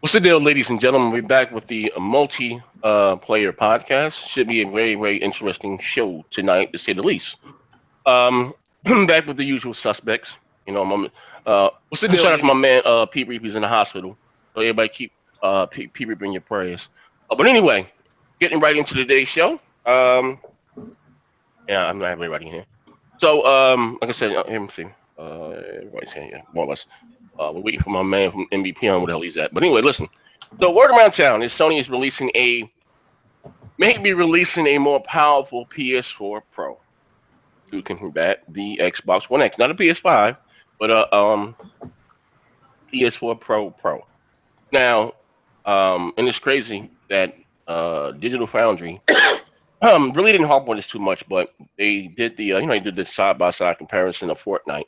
What's the deal, ladies and gentlemen? We're back with the multi-player podcast. Should be a very, very interesting show tonight, to say the least. Back with the usual suspects. You know, what's the deal? Shout out to my man, Pete Reap, who's in the hospital. So everybody keep Pete Reap in your prayers. But anyway, getting right into today's show. Yeah, I'm not having everybody in here. So, like I said, let me see. Everybody's here, yeah, more or less. We're waiting for my man from MVP on where the hell he's at. But anyway, listen. The word around town is Sony is maybe releasing a more powerful PS4 Pro to combat the Xbox One X, not a PS5, but a PS4 Pro. Now, and it's crazy that Digital Foundry really didn't harp on this too much, but they did the they did the side-by-side comparison of Fortnite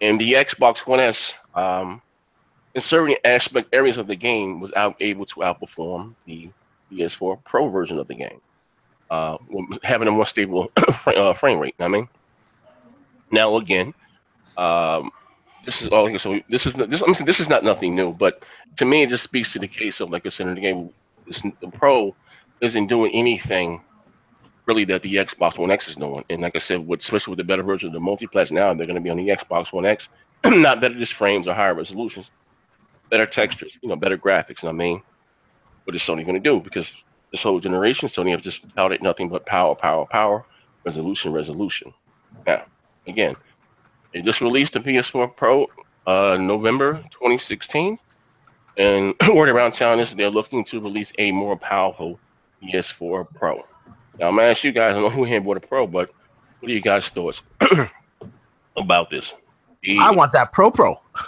and the Xbox One S. In certain areas of the game, was able to outperform the PS4 Pro version of the game, having a more stable frame rate. I mean, now again, this is all. So this is not nothing new, but to me, it just speaks to the case of, like I said in the game, the Pro isn't doing anything really that the Xbox One X is doing. And like I said, especially with the better version of the multiplayer now, they're going to be on the Xbox One X, not better just frames or higher resolutions, better textures, better graphics. I mean, what is Sony going to do? Because this whole generation, Sony have just touted nothing but power, resolution. Now, again, they just released the PS4 Pro November 2016, and word around town is they're looking to release a more powerful PS4 Pro. Now, I'm going to ask you guys, I know who here bought a Pro, but what are you guys' thoughts about this? I want that Pro.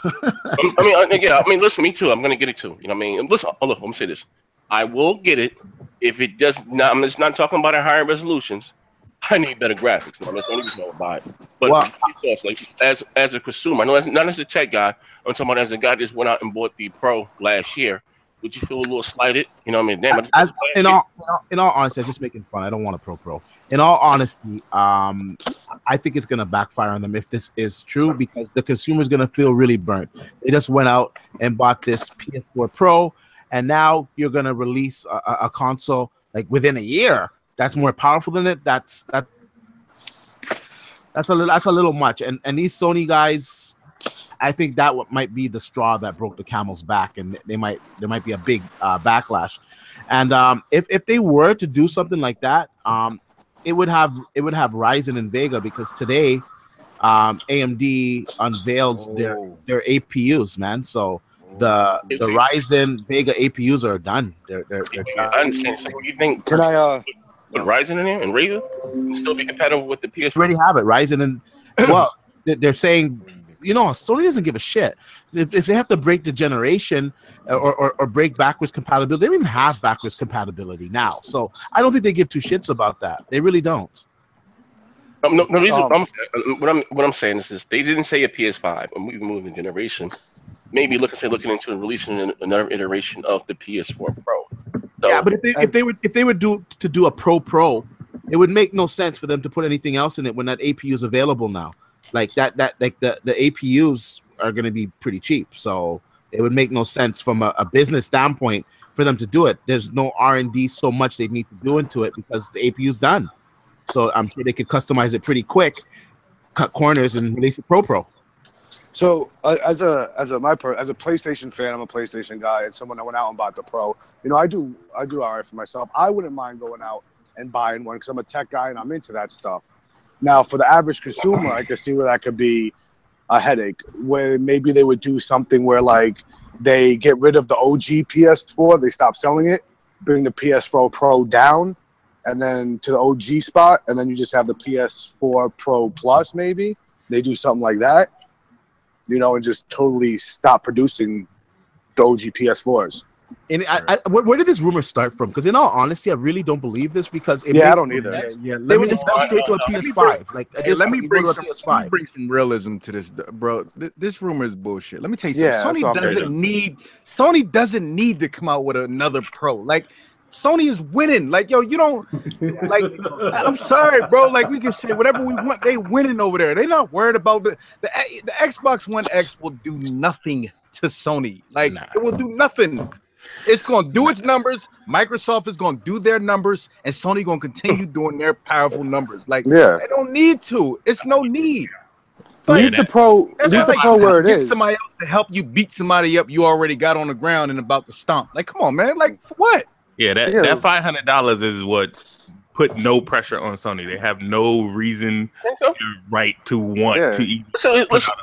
I mean, listen, me too. I'm going to get it too. You know what I mean? And listen, look, let me say this. I will get it if it does not. I'm just not talking about higher resolutions. I need better graphics. I mean, that's the only reason I would buy it. But like, as a consumer, I know not as a tech guy, I'm talking about as a guy that just went out and bought the Pro last year. Would you feel a little slighted? You know what I mean? Damn, in all honesty, I'm just making fun. I don't want a Pro. In all honesty, I think it's going to backfire on them if this is true, because the consumer is going to feel really burnt. They just went out and bought this PS4 Pro, and now you're going to release a console like within a year that's more powerful than it. That's a little much. And these Sony guys, I think that might be the straw that broke the camel's back, and there might be a big backlash. And if they were to do something like that, it would have Ryzen and Vega, because today AMD unveiled their APUs, man. So the Ryzen Vega APUs are done. They're done. I understand. So you think put Ryzen in there and Vega can still be compatible with the PS4? Already have it, Ryzen, and well, they're saying, Sony doesn't give a shit. If they have to break the generation or break backwards compatibility, they don't even have backwards compatibility now. So I don't think they give two shits about that. They really don't. No, what I'm saying is they didn't say a PS5, and we moved the generation. Maybe looking into releasing another iteration of the PS4 Pro. So, yeah, but if they would do a Pro, it would make no sense for them to put anything else in it when that APU is available now. Like the APUs are going to be pretty cheap, so it would make no sense from a business standpoint for them to do it. There's no R&D so much they need to do into it because the APU's done. So I'm sure they could customize it pretty quick, cut corners, and release a Pro. So as a PlayStation fan, I'm a PlayStation guy, and someone that went out and bought the Pro. I do all right for myself. I wouldn't mind going out and buying one because I'm a tech guy and I'm into that stuff. Now, for the average consumer, I can see where that could be a headache, where maybe they would do something where, like, they get rid of the OG PS4, they stop selling it, bring the PS4 Pro down, and then to the OG spot, and then you just have the PS4 Pro Plus, maybe. They do something like that, and just totally stop producing the OG PS4s. And where did this rumor start from? Because in all honesty, I really don't believe this, because I don't either. They would just go straight to a PS5. Let me bring some realism to this, bro. This rumor is bullshit. Let me tell you something. Sony doesn't need to come out with another Pro. Like, Sony is winning. Like, yo, you don't like. I'm sorry, bro. Like, we can say whatever we want. They winning over there. They're not worried about the Xbox One X will do nothing to Sony. Like it will do nothing. It's going to do its numbers. Microsoft is going to do their numbers, and Sony going to continue doing their powerful numbers. Like they don't need to. It's no need. Leave the Pro. Leave the Pro where it is. Somebody else to help you beat somebody up you already got on the ground and about to stomp. Like, come on, man. Like, for what? Yeah, that $500 is what put no pressure on Sony. They have no reason right to want to even. So listen,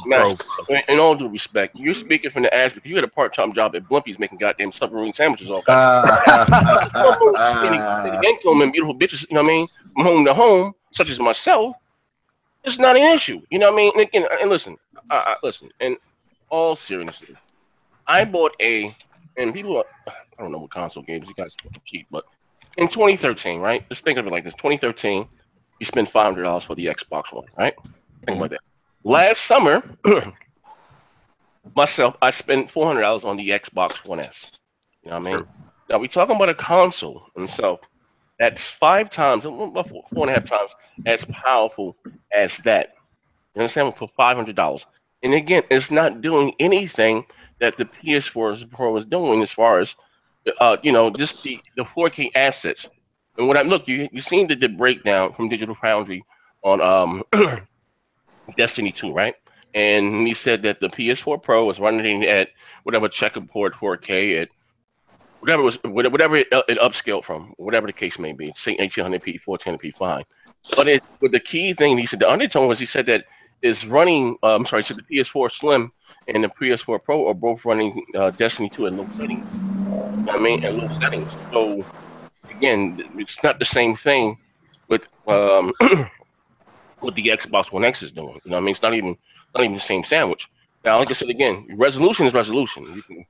Matt, in all due respect, you're speaking from the aspect. You had a part-time job at Blumpy's making goddamn submarine sandwiches all income and beautiful bitches. You know what I mean? From home to home, such as myself. It's not an issue, you know what I mean? And again, and listen, listen. In all seriousness, I bought and people, I don't know what console games you guys keep, but in 2013, right? Let's think of it like this: 2013, you spend $500 for the Xbox One, right? Think about that. Last summer, I spent $400 on the Xbox One S. You know what I mean? Sure. Now we're talking about a console, and so that's 5 times, 4.5 times as powerful as that. You understand? For $500. And again, it's not doing anything that the PS4 Pro is doing as far as, just the 4K assets. And when you seen the breakdown from Digital Foundry on Destiny 2, right? And he said that the PS4 Pro was running at whatever checkerboard 4K at whatever it upscaled from, whatever the case may be, say 1800p, 1400p, fine. But the key thing he said, the undertone was he said that is running. The PS4 Slim and the PS4 Pro are both running Destiny 2 at low settings. I mean, at low settings. So again, it's not the same thing with what the Xbox One X is doing. You know what I mean? It's not even the same sandwich. Now, like I said again, resolution is resolution. You can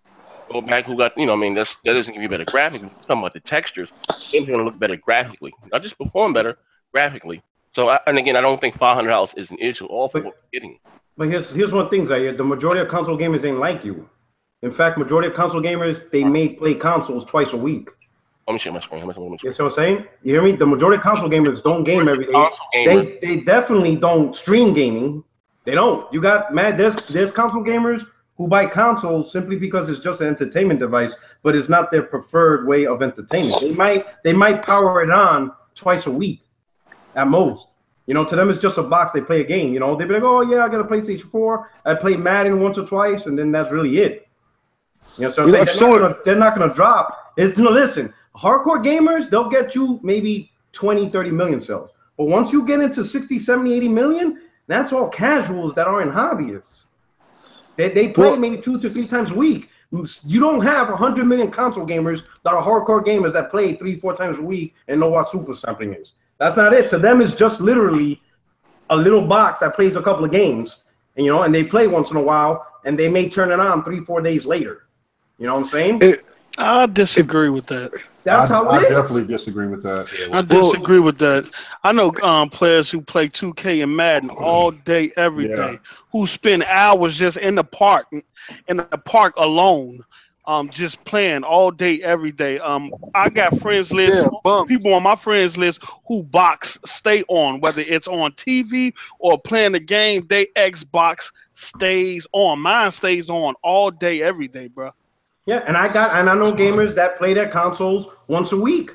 go back who got, that doesn't give you better graphics. We're talking about the textures. Games are going to look better graphically, not just perform better graphically. So, and again, I don't think $500 is an issue. All for what we're getting. But here's one thing, Zaire. The majority of console gamers ain't like you. In fact, majority of console gamers, they may play consoles twice a week. Let me share my screen. You see what I'm saying? You hear me? The majority of console gamers don't game every day. They definitely don't stream gaming. They don't. You got there's console gamers who buy consoles simply because it's just an entertainment device, but it's not their preferred way of entertainment. They might power it on twice a week at most. To them it's just a box. They play a game. They be like, oh yeah, I got a PlayStation 4. I play Madden once or twice, and then that's really it. So I'm saying they're not gonna drop. Listen, hardcore gamers, they'll get you maybe 20, 30 million sales. But once you get into 60, 70, 80 million, that's all casuals that aren't hobbyists. They play maybe 2 to 3 times a week. You don't have 100 million console gamers that are hardcore gamers that play 3, 4 times a week and know what super sampling is. That's not it. To them, it's just literally a little box that plays a couple of games, and they play once in a while, and they may turn it on 3, 4 days later. You know what I'm saying? I disagree with that. That's how it is. I definitely disagree with that. I disagree with that. I know players who play 2K and Madden all day, every day, who spend hours just in the park alone, just playing all day, every day. I got friends list, people on my friends list who box stay on, whether it's on TV or playing the game. They Xbox stays on. Mine stays on all day, every day, bro. Yeah, and I know gamers that play their consoles once a week.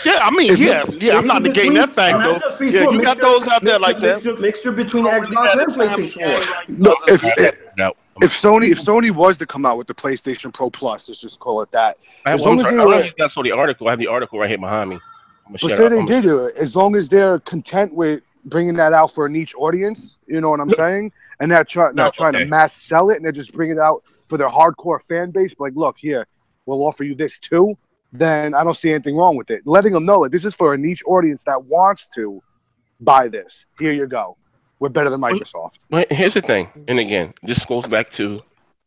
Yeah, I mean, I'm not negating that fact though. Yeah, you got those out there like that. Mixture between Xbox and PlayStation 4. No, if Sony was to come out with the PlayStation Pro Plus, let's just call it that. I saw the article. I have the article right here behind me. But say they did it, as long as they're content with bringing that out for a niche audience, you know what I'm saying? And not trying to mass sell it, and they're just bringing it out for their hardcore fan base. Like, look, here, we'll offer you this too. Then I don't see anything wrong with it. Letting them know that this is for a niche audience that wants to buy this. Here you go. We're better than Microsoft. But here's the thing, and again, this goes back to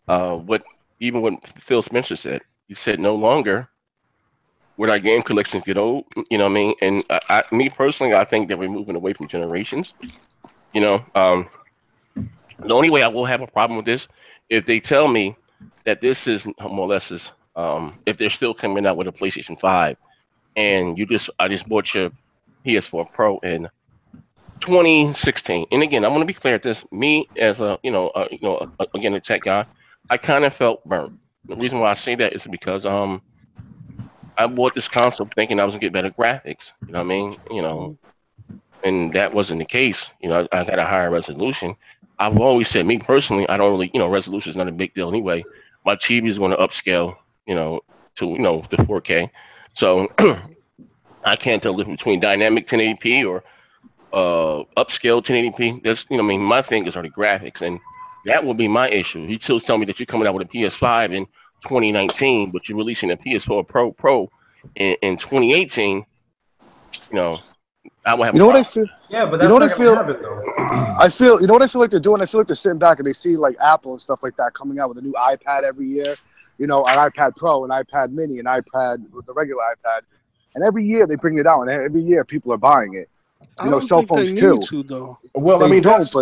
what Phil Spencer said. He said no longer would our game collections get old. You know what I mean? And me personally, I think that we're moving away from generations. The only way I will have a problem with this if they tell me that this is more or less if they're still coming out with a PlayStation 5 and I just bought your PS4 Pro in 2016. And again, I'm going to be clear at this. Me as a tech guy, I kind of felt burnt. The reason why I say that is because I bought this console thinking I was gonna get better graphics. You know what I mean? You know, and that wasn't the case. You know, I got a higher resolution. I've always said, me personally, I don't really, you know, resolution is not a big deal anyway. My TV is going to upscale, you know, to the 4K. So I can't tell the difference between dynamic 1080p or upscale 1080p. That's, you know, I mean, my thing is are the graphics, and that will be my issue. He still telling me that you're coming out with a PS5 in 2019, but you're releasing a PS4 Pro in 2018. You know, I will have. You know what I feel? Yeah, but that's not gonna happen, though. I feel. You know what I feel like they're doing? I feel like they're sitting back and they see like Apple and stuff like that coming out with a new iPad every year. You know, an iPad Pro, an iPad Mini, an iPad with the regular iPad, and every year they bring it out, and every year people are buying it. You know, cell phones too. Well, I mean, that's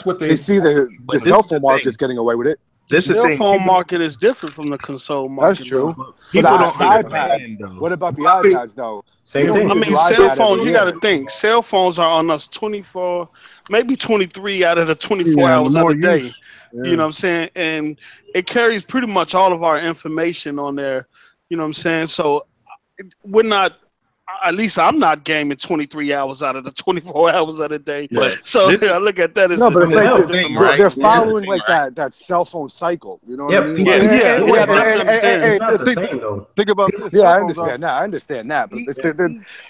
what they see the cell phone market is getting away with it. The cell phone market is different from the console market. That's true. People don't understand. What about the iPads, though? Same thing. I mean, cell phones, you got to think. Cell phones are on us 24, maybe 23 out of the 24 hours of the day. You know what I'm saying? And it carries pretty much all of our information on there. You know what I'm saying? So we're not, at least I'm not gaming 23 hours out of the 24 hours of the day. But so I look at that as no, but it's like they're following like that cell phone cycle. You know what I mean? Think about this. Yeah, I understand that. I understand that. But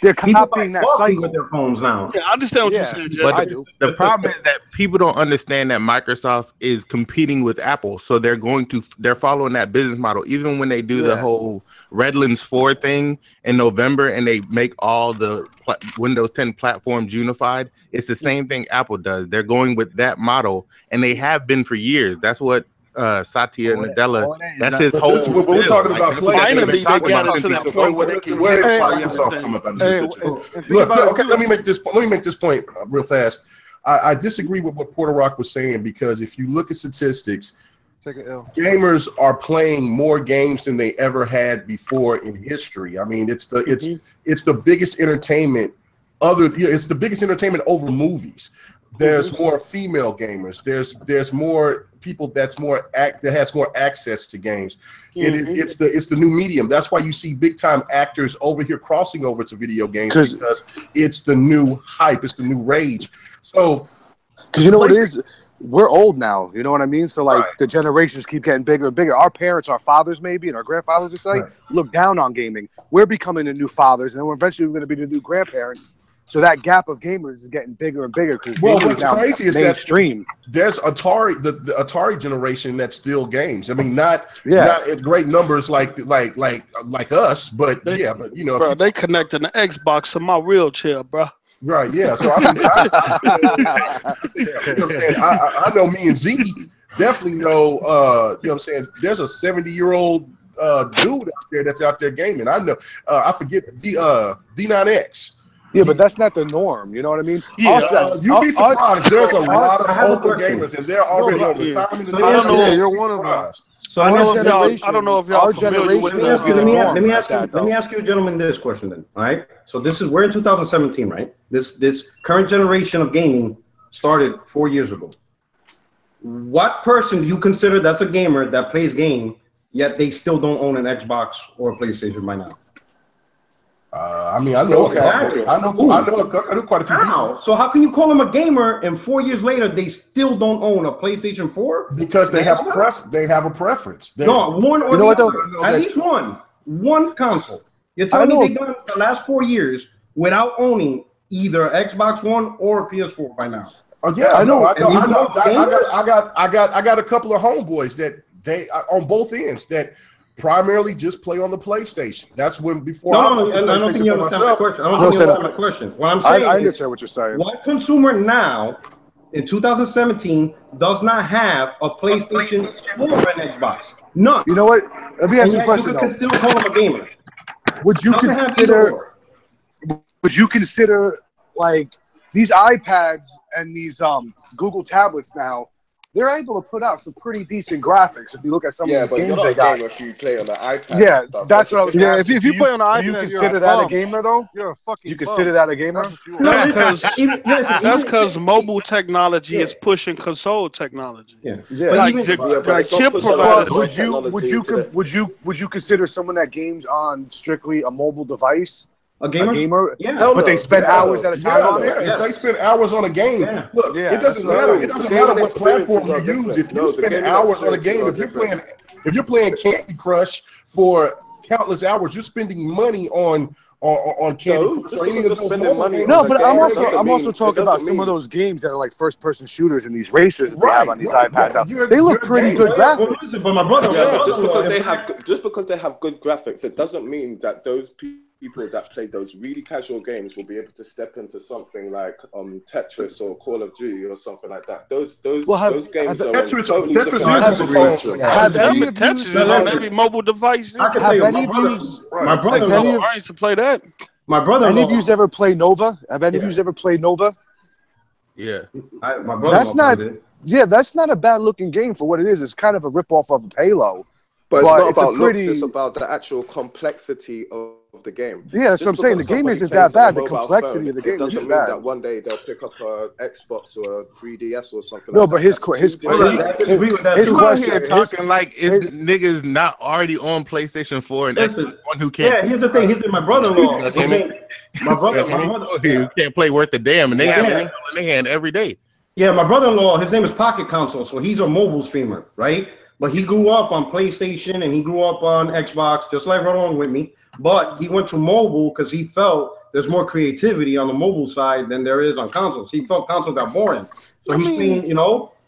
they're copying that cycle with their phones now. Yeah, I understand what you're saying, Jeff. But the problem is that people don't understand that Microsoft is competing with Apple, so they're following that business model. Even when they do the whole Redlands 4 thing in November and they make all the Windows 10 platforms unified, it's the same thing Apple does. They're going with that model, and they have been for years. That's what Satya Nadella, that's his whole but we're talking about finally they got it to that point where they can look, okay, let me make this point real fast. I disagree with what Porter Rock was saying, because if you look at statistics, gamers are playing more games than they ever had before in history. I mean, it's the biggest entertainment it's the biggest entertainment over movies. There's more female gamers. There's more people that has more access to games. It's the new medium. That's why you see big time actors over here crossing over to video games, because it's the new hype. It's the new rage. So, because you know what it is. We're old now, you know what I mean? So, like, the generations keep getting bigger and bigger. Our parents, our fathers maybe, and our grandfathers just like look down on gaming. We're becoming the new fathers, and then we're eventually going to be the new grandparents. So that gap of gamers is getting bigger and bigger. Well, what's crazy is mainstream. There's Atari, the Atari generation that still games. I mean, not at great numbers like us, but but you know, bro, they connected the Xbox to my wheelchair, bro. Right, yeah. So I mean, I know me and Z definitely know. You know what I'm saying? There's a 70-year-old dude out there that's out there gaming. I know. I forget D9X. Yeah, but that's not the norm. You know what I mean? Yeah, you'd be surprised. There's a lot of local gamers, and they're already on retirement. I don't know. You're one of them. So I don't know if y'all familiar with let me ask you, gentlemen, this question then. All right. So we're in 2017, right? This current generation of gaming started 4 years ago. What person do you consider that's a gamer that plays game, yet they still don't own an Xbox or a PlayStation by now? I mean, I know quite a few people. So how can you call them a gamer and 4 years later they still don't own a PlayStation 4? Because they have a preference. No, one or the other. At least one console. You're telling me they've done the last 4 years without owning either Xbox One or PS4 by now? Oh yeah, I know. I got a couple of homeboys that they on both ends that primarily just play on the PlayStation. That's when before. I don't think you understand my question. I don't think you understand my question. What I'm saying I understand what you're saying. What consumer now in 2017 does not have a PlayStation or an Xbox? None. You know what? Let me ask you a question. You can still call them a gamer. Would you consider like these iPads and these Google tablets now they're able to put out some pretty decent graphics. If you look at some of these games they got. If you play on the iPad. Yeah, that's what I was. Yeah, if you play on the iPad, you consider that a gamer though? You're a fucking. You consider that a gamer? That's because mobile technology is pushing console technology. Yeah. Like chip providers. Would you consider someone that games on strictly a mobile device? A gamer? Yeah. But they spend hours at a time on it? If they spend hours on a game, look, it doesn't matter. It doesn't matter what platform you use. If you spend hours on a game, if you're playing Candy Crush for countless hours, you're spending money on Candy Crush. No, but I'm also talking about some of those games that are like first-person shooters and these racers that they have on these iPads. They look pretty good graphics. But my brother, just because they have good graphics, it doesn't mean that those people that play those really casual games will be able to step into something like Tetris or Call of Duty or something like that. Those games are Tetris is on every mobile device. I can tell you, my brother I used to play that. My brother. Any of you ever played Nova? Have any of you ever played Nova? Yeah. My brother. That's not a bad looking game for what it is. It's kind of a ripoff of Halo. But it's not about looks, it's about the actual complexity of the game. Yeah, that's what I'm saying. The game isn't that bad. The complexity of the game doesn't isn't mean bad. that one day they'll pick up a Xbox or a 3DS or something. No, but his question talking like is niggas not already on PlayStation 4 and Xbox One who can't. Yeah, here's the thing. He's my brother-in-law. My brother who can't play worth a damn, and they have it in their hand every day. Yeah, my brother-in-law. His name is Pocket Console, so he's a mobile streamer, right? But he grew up on PlayStation and he grew up on Xbox, just like right along with me. But he went to mobile because he felt there's more creativity on the mobile side than there is on consoles. He felt consoles got boring. So he's playing,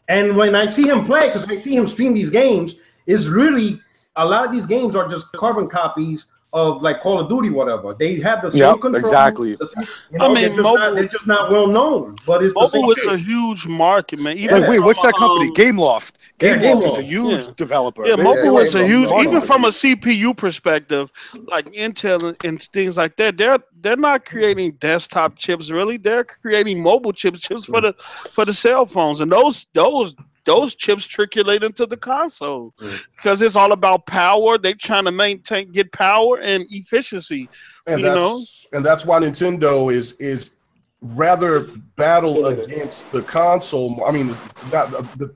and when I see him play, because I see him stream these games, is really a lot of these games are just carbon copies of like Call of Duty, whatever. They have the same control. Exactly. They're just not well known, but it's the same. Mobile is a huge market, man. Wait, what's that company? Gameloft. Gameloft is a huge developer. Yeah, mobile is a huge. Even from a CPU perspective, like Intel and things like that, they're not creating desktop chips. Really, they're creating mobile chips for the cell phones, and those chips triculate into the console because it's all about power. They're trying to get power and efficiency. And that's why Nintendo is rather battle against the console. I mean,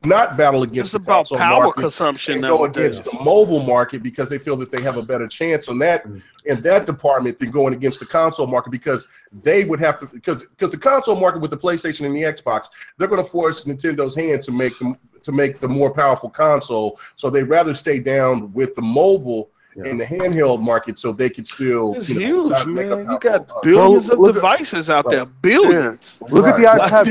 not battle against the console power market consumption. And go against the mobile market because they feel that they have a better chance on that in that department than going against the console market because they would have to because the console market with the PlayStation and the Xbox, they're going to force Nintendo's hand to make the more powerful console. So they'd rather stay down with the mobile in the handheld market so they could still it's huge, man. You got billions of devices out there. Billions. Yeah. Look at the iPad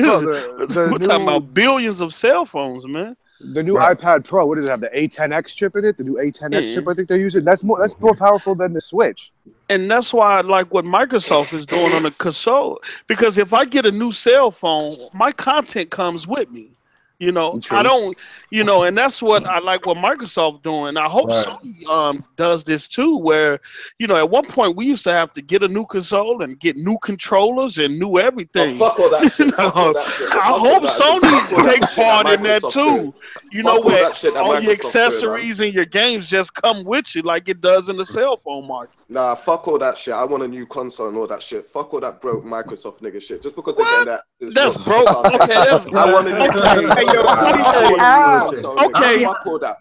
Pro. We're talking about billions of cell phones, man. The new iPad Pro, what does it have? The A10X chip in it? The new A10X chip I think they're using. That's more powerful than the Switch. And that's why I like what Microsoft is doing on the console. Because if I get a new cell phone, my content comes with me. I don't, and that's what I like what Microsoft doing. I hope Sony does this too, where, at one point we used to have to get a new console and get new controllers and new everything. Fuck all that shit. I hope Sony take part in that too. Where all your accessories and your games just come with you like it does in the cell phone market. Nah, fuck all that shit. I want a new console and all that shit. Fuck all that broke Microsoft nigga shit. Just because they get that. That's broke. Okay, that's broke. I want a new console. Okay,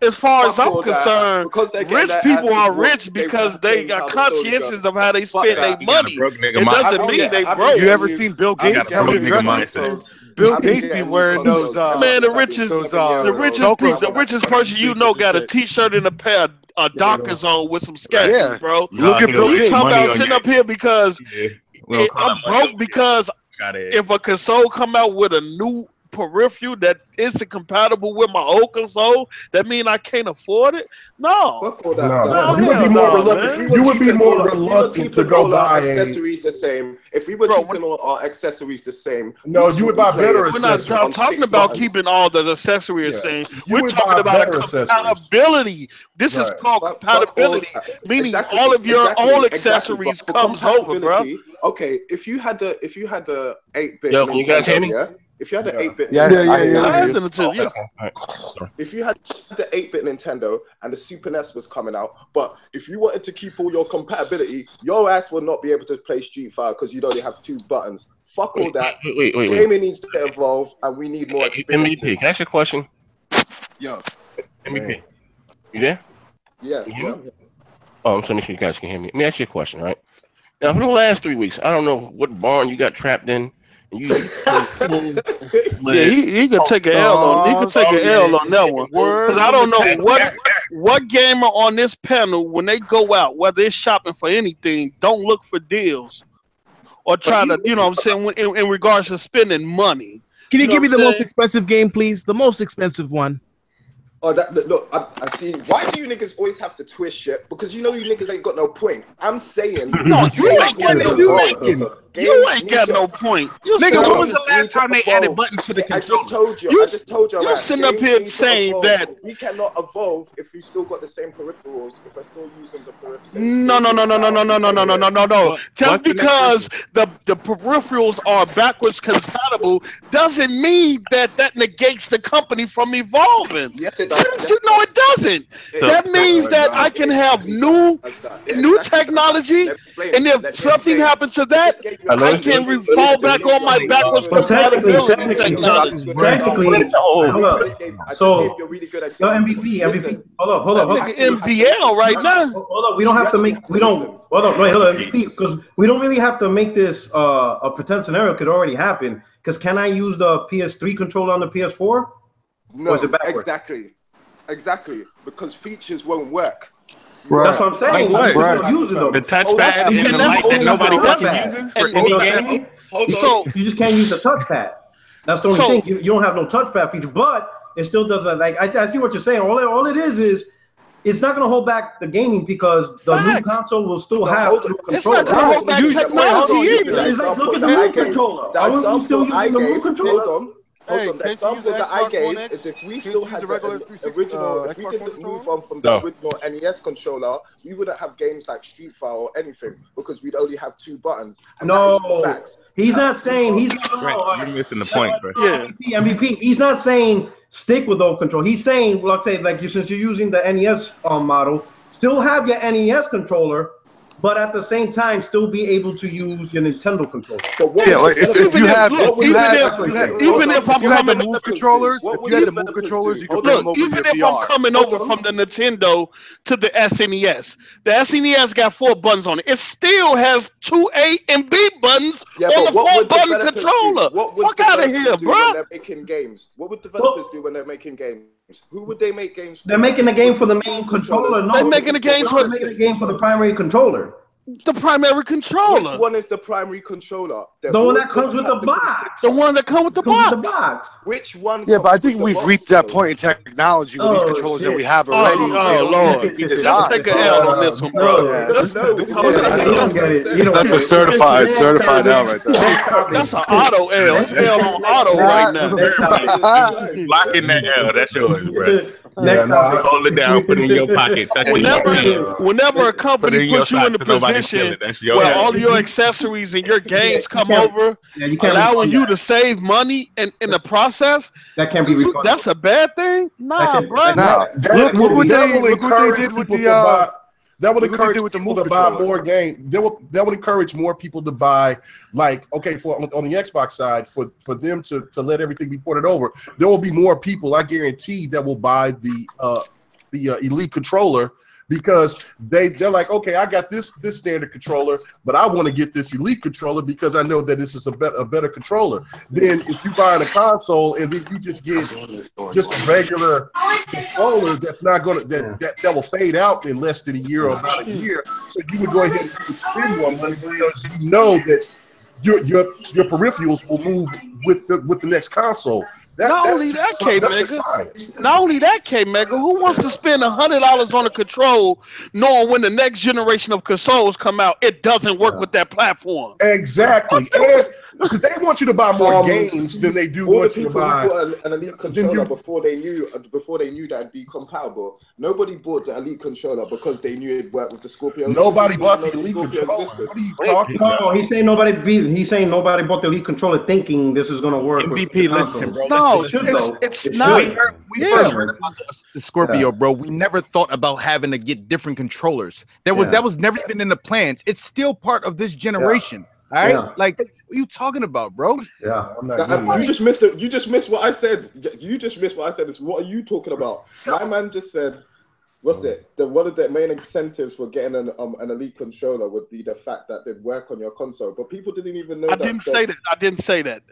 as far as I'm concerned, rich people are rich because they got consciences of how they spend their money. It doesn't mean they broke. You ever seen Bill Gates? Bill Gates be wearing those. Man, the richest person got a T-shirt and a pair of Dockers on with some sketches, bro. Look at Bill Gates. Talking about sitting up here because I'm broke because if a console come out with a new peripheral that isn't compatible with my old console, that mean I can't afford it? No. You would be more reluctant to go buy accessories the same. If we were keeping all our accessories the same, you would buy better accessories. We're not talking about keeping all the accessories the same. We're talking about compatibility. This is called compatibility, meaning all of your own accessories comes over, bro. Okay, if you had the 8-bit, can you guys hear me? If you had an 8-bit, if you had the 8-bit Nintendo and the Super NES was coming out, but if you wanted to keep all your compatibility, your ass will not be able to play Street Fighter because you'd only have 2 buttons. Fuck all that. Gaming needs to evolve, and we need more experiences. MVP, can I ask you a question? Yo, MVP, you there? Yeah. Oh, I'm so sure you guys can hear me. Let me ask you a question, right? Now, for the last 3 weeks, I don't know what barn you got trapped in. And you he could take an L on. He could take an L on that one. Because I don't know what gamer on this panel, when they go out, whether it's shopping for anything, don't look for deals or try to, you know what I'm saying, in regards to spending money. Can you give me the most expensive game, please? The most expensive one. Oh, look, I see. Why do you niggas always have to twist shit? Because you know you niggas ain't got no point. I'm saying. No, you ain't got no point. Nigga, when was the last time they added buttons to the controller? I just told you. You're sitting up here saying that we cannot evolve if we still got the same peripherals. If we're still using the peripherals. No. Just because the peripherals are backwards compatible doesn't mean that negates the company from evolving. Yes, it does. No, it doesn't. That means that I can have new technology, and if something happens to that, I can fall back on my backwards compatibility technology. Technically, so MVP. Hold up. MVL right now. Hold up. We don't have to make. We don't. Hold up. Wait, hold up. MVP, because we don't really have to make this a pretend scenario. Could already happen. Because can I use the PS3 controller on the PS4? No, exactly. Because features won't work. Right. That's what I'm saying. Like what? Still using them. The touchpad and the light that nobody else uses for any game. So you just can't use the touchpad. That's the only thing. You don't have no touchpad feature, but it still doesn't. Like I see what you're saying. All it is it's not going to hold back the gaming because the new console will still have. It's not going to hold back technology either. It's like look at the move controller. Are we still using the move controller? Hold on, the example that I gave is if we still had the original, if we didn't move on from the original NES controller, we wouldn't have games like Street Fighter or anything because we'd only have 2 buttons. No, he's not saying you're missing the point, bro. Yeah, MVP. He's not saying stick with old control. He's saying, well, I'll say like since you're using the NES model, still have your NES controller. But at the same time, still be able to use your Nintendo controller. Yeah, like if you have the move controllers, you can play them over even if VR. I'm coming over from the Nintendo to the SNES, the SNES got 4 buttons on it. It still has 2 A and B buttons on the 4-button controller. Fuck out of here, bro. They're making games. What would developers do when they're making games? Who would they make games for? They're making a game for the main controller. No, they're making a game for the primary controller. The primary controller. Which one is the primary controller? The one that comes with the box. The one that comes with the box. Which one? Yeah, but I think we've reached that point in technology with these controllers that we have already. Oh Lord! Let's take an L on this one, bro. That's a certified L right there. That's an auto L. It's L on auto right now. Blocking that L. That's yours, bro. Next time, hold it down, put it in your pocket. Whenever a company puts you in a position where all your accessories and your games come over, allowing you to save money in the process, that can't be refunded. That's a bad thing? Nah, bro. Look what they did with the that would encourage people to buy more games. That would encourage more people to buy, like, okay, on the Xbox side, for them to let everything be ported over. There will be more people, I guarantee, that will buy the Elite controller because they're like, okay, I got this standard controller, but I want to get this Elite controller because I know that this is a better controller. Then if you buy a console and then you just get just a regular controller that's not gonna that will fade out in less than a year or about a year, so you would go ahead and spend more money because you know that your peripherals will move with the next console. Not only that, K-Mega, who wants to spend $100 on a control knowing when the next generation of consoles come out, it doesn't work with that platform? Exactly. Because they want you to buy more games than they do want you to buy. An Elite controller before they knew that it'd be compatible. Nobody bought the Elite controller because they knew it'd work with the Scorpio. Nobody bought the Elite controller. What are you talking about? No, he's saying nobody bought the Elite controller thinking this is gonna work. MVP listen, bro. No, it's not. We first heard about the Scorpio, bro. We never thought about having to get different controllers. That was never even in the plans. It's still part of this generation. All right, like what are you talking about, bro? Yeah, you just missed it. You just missed what I said. You just missed what I said. Is what are you talking about? My man just said, what's it? One of the main incentives for getting an Elite controller would be the fact that they'd work on your console. But people didn't even know. I didn't say that.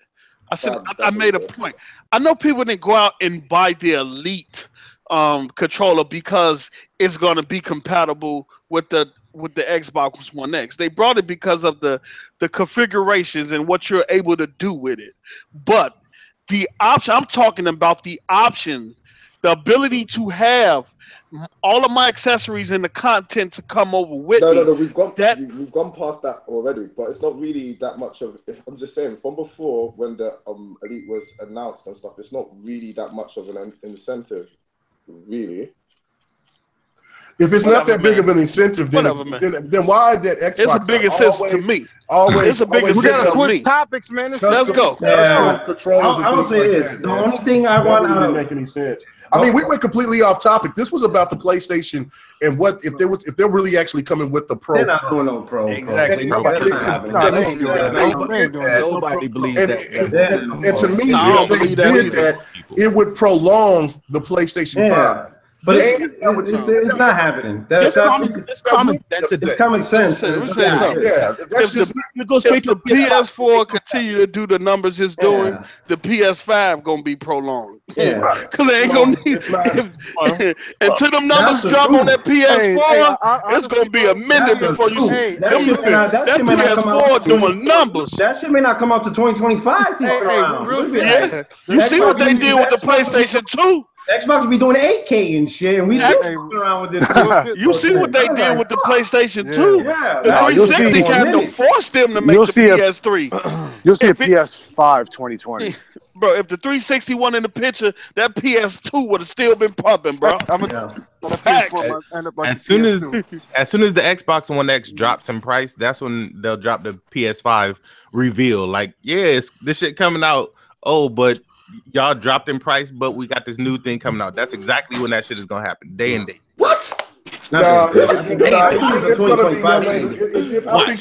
I said I made a point. I know people didn't go out and buy the Elite controller because it's going to be compatible with the Xbox One X. They brought it because of the configurations and what you're able to do with it. But the option, I'm talking about the option, the ability to have all of my accessories and the content to come over with me. No, we've gone past that already, but it's not really that much of. I'm just saying, from before when the Elite was announced and stuff, it's not really that much of an incentive, really. If it's not that big of an incentive, then why is that Xbox? It's a big incentive to me. It's a big incentive to me. Switch topics, man. Let's go. I would say this. The only thing I want didn't make any sense. I mean, we went completely off topic. This was about the PlayStation and what if they're really actually coming with the Pro. They're not doing no Pro. Exactly. Nobody believes that. And to me, if they did that, it would prolong the PlayStation 5. But it's not happening. It's common sense. It's common sense. That's just it goes straight to the PS4 continue to do the numbers it's doing. The PS5 gonna be prolonged. Because they ain't gonna need. Until them numbers drop on that PS4, it's gonna be a minute before you see that PS4 doing numbers. That shit may not come out to 2025. You see what they did with the PlayStation 2? Xbox will be doing 8K and shit, and we still around with this. You see what they did with the PlayStation 2? Yeah. The 360 kind of forced them to make the PS3. You'll see a PS5 2020. Bro, if the 360 won in the picture, that PS2 would have still been pumping, bro. As soon as the Xbox One X drops in price, that's when they'll drop the PS5 reveal. Like, this shit coming out. Oh, but y'all dropped in price, but we got this new thing coming out. That's exactly when that shit is gonna happen, day and day. What? I think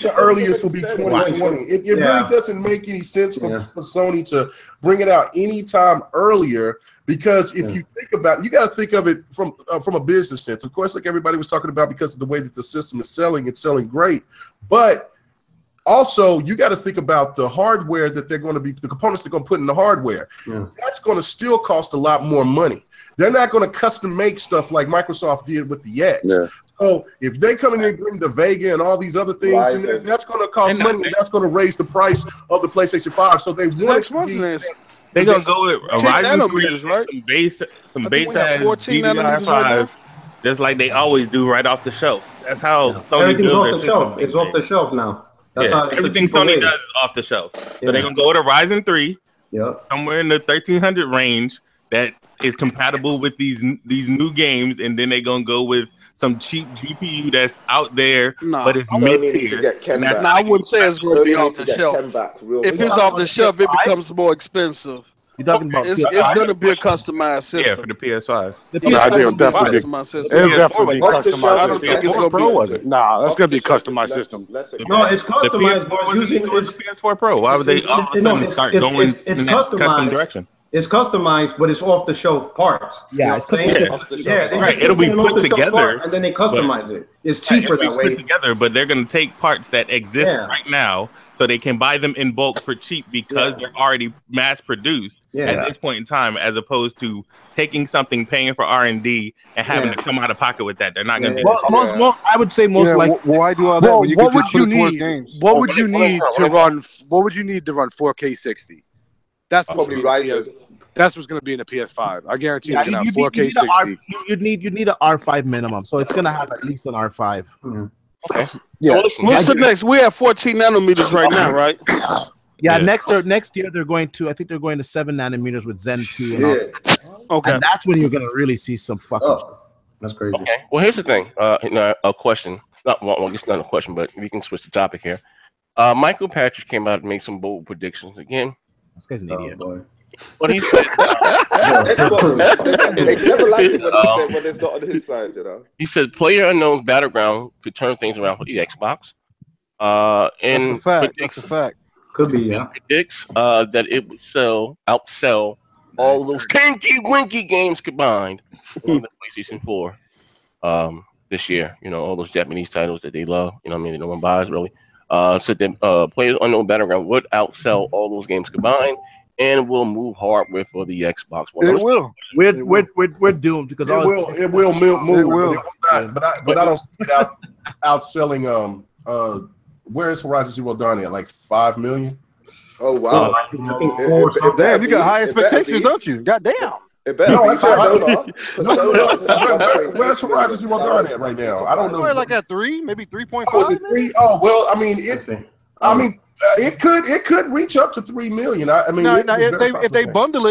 the earliest will be 2020. It really doesn't make any sense for Sony to bring it out anytime earlier, because if you think about it, you got to think of it from a business sense. Of course, like everybody was talking about, because of the way that the system is selling, it's selling great, but also, you got to think about the hardware that they're going to be, the components they're going to put in the hardware. That's going to still cost a lot more money. They're not going to custom make stuff like Microsoft did with the X. So if they come in and bring the Vega and all these other things, in there, that's going to cost money, and that's going to raise the price of the PlayStation 5. So they want to be. They're going to go with a Ryzen 3, right? Some base ass DDR5, just like they always do right off the shelf. That's how Sony does off the shelf. It's off the shelf now. That's how everything Sony does is off the shelf. So they're gonna go with a Ryzen 3, somewhere in the 1300 range that is compatible with these new games, and then they're gonna go with some cheap GPU that's out there, but it's mid-tier. I wouldn't say it's gonna be off the shelf. If it's off the shelf, it becomes more expensive. You're talking about it's going to be a customized system. Yeah, for the PS5. The PS5 will definitely be customized. I don't think it's going to be. Nah, that's going to be a customized system. No, it's customized, but using the PS4 Pro. Why would they all of a sudden start going in that custom direction? It's customized, but it's off the shelf parts. Yeah, it's customized. Right. It'll be put together, and then they customize it. It's cheaper that way. Put together, but they're going to take parts that exist right now, so they can buy them in bulk for cheap because they're already mass produced at this point in time, as opposed to taking something, paying for R&D, and having to come out of pocket with that. They're not going to do that. I would say most likely. Why do all that? Well, what would you need? What would you need to run? What would you need to run 4K 60? That's probably Ryzen. That's what's going to be in the PS5. I guarantee you're going to have 4K 60. You'd need an R5 minimum, so it's going to have at least an R5. Okay. Yeah. What's the next? We have 14 nanometers right now, right? Yeah, next year they're going to. I think they're going to 7 nanometers with Zen 2. And okay, and that's when you're gonna really see some fucking. Oh, that's crazy. Okay. Well, here's the thing. A question. Not well, it's not a question, but we can switch the topic here. Michael Patrick came out and made some bold predictions again. This guy's an idiot. What he said. They never like it when it's not on his side, you know. He said PlayerUnknown's Battleground could turn things around for the Xbox. And that's a fact. Could be, yeah. Predicts that it would outsell all those kinky winky games combined on the PlayStation 4 this year. You know, all those Japanese titles that they love. You know what I mean? No one buys really. Said that PlayerUnknown Battleground would outsell all those games combined and will move hardware for the Xbox One. It will. We're doomed because it will move. But I don't see it outselling. Where is Horizon Zero Dawn at? Like 5 million? Oh wow! Damn, you got high expectations, don't you? Goddamn. Where's Horizon Zero Dawn at right now? I don't know. Like at 3, maybe 3.5. 3? Oh well, I mean it could reach up to 3 million. I mean, if they bundle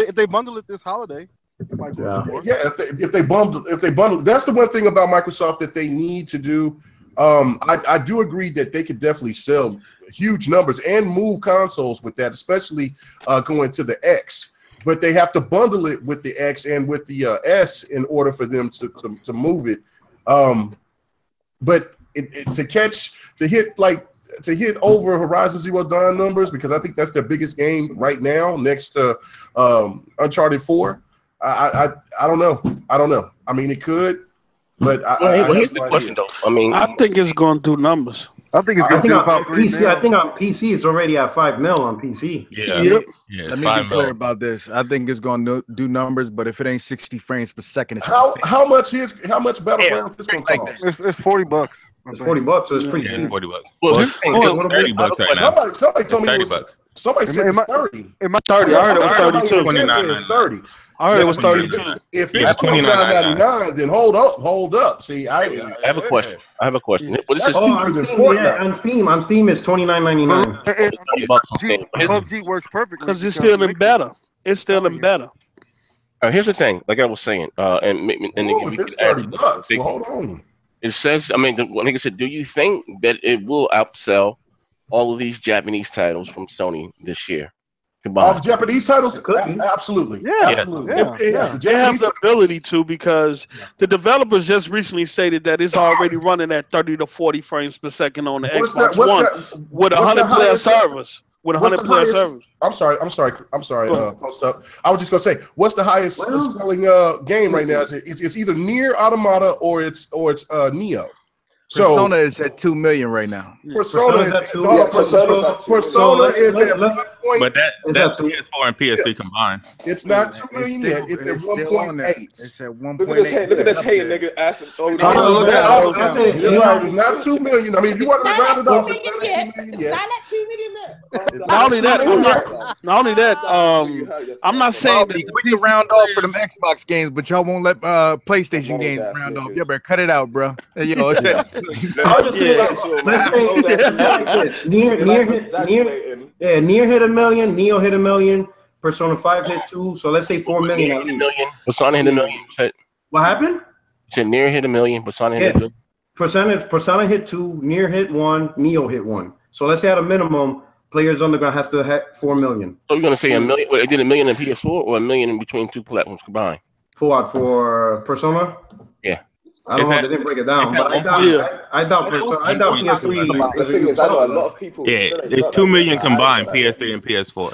it this holiday. If they bundle, that's the one thing about Microsoft that they need to do. I do agree that they could definitely sell huge numbers and move consoles with that, especially going to the X. But they have to bundle it with the X and with the S in order for them to move it. But to hit over Horizon Zero Dawn numbers, because I think that's their biggest game right now, next to Uncharted 4. I don't know. I mean, it could. But here's the question, though. I mean, I think it's going to do numbers. I think it's going to do about PC. I think on PC it's already at 5 mil on PC. Yeah. Let me be clear about this. I think it's going to do numbers, but if it ain't 60 frames per second, it's how much Battleground is going to cost? It's $40. It's $40, so it's pretty. It's $40. Well, it's $30 right now. Somebody told me $30. Somebody said it's 30. It might 30. I heard it was 32. It's 30. I heard it was 32. If it's $29.99, then hold up. See, I have a question. Well, this is cheaper than Fortnite. On Steam, it's $29.99. PUBG works perfectly because it's still in beta. It's still in beta. Here's the thing, like I was saying, and it's $30. Hold on. It says, I mean, like I said, do you think that it will outsell all of these Japanese titles from Sony this year? All the Japanese titles? Absolutely. Absolutely. They have the ability to, because the developers just recently stated that it's already running at 30 to 40 frames per second on the Xbox One with 100-player servers. With 100-player servers. I'm sorry. Post up. I was just gonna say, what's the highest selling game right now? It's either Nier Automata or it's Neo. Persona is at 2 million right now. Persona is at 2 million. Persona is at 1.8. But that's PS4 and PS3 combined. It's not 2 million yet. It's at 1.8. It's at 1.8. Look at this hating nigga ass. It's not 2 million. I mean, if you want to round it off, it's not 2 million yet. Not 2 million yet. Not only that, I'm not saying that we can round off for them Xbox games, but y'all won't let PlayStation games round off. You better cut it out, bro. Yo, I'll just say this. Nier hit 1 million, Neo hit 1 million, Persona 5 hit 2, so let's say 4 million at least. Persona hit 1 million. What happened? You said Nier hit 1 million, Persona hit 1 million. Persona hit 2, Nier hit 1, Neo hit 1. So let's say at a minimum, Players Underground has to hit 4 million. So you're gonna say 1 million? It did 1 million in PS4 or 1 million in between two platforms combined? For Persona? Yeah. I don't know. They didn't break it down, but I doubt PS3. The thing is, I know a lot of people. Yeah, it's 2 million combined, PS3 and PS4.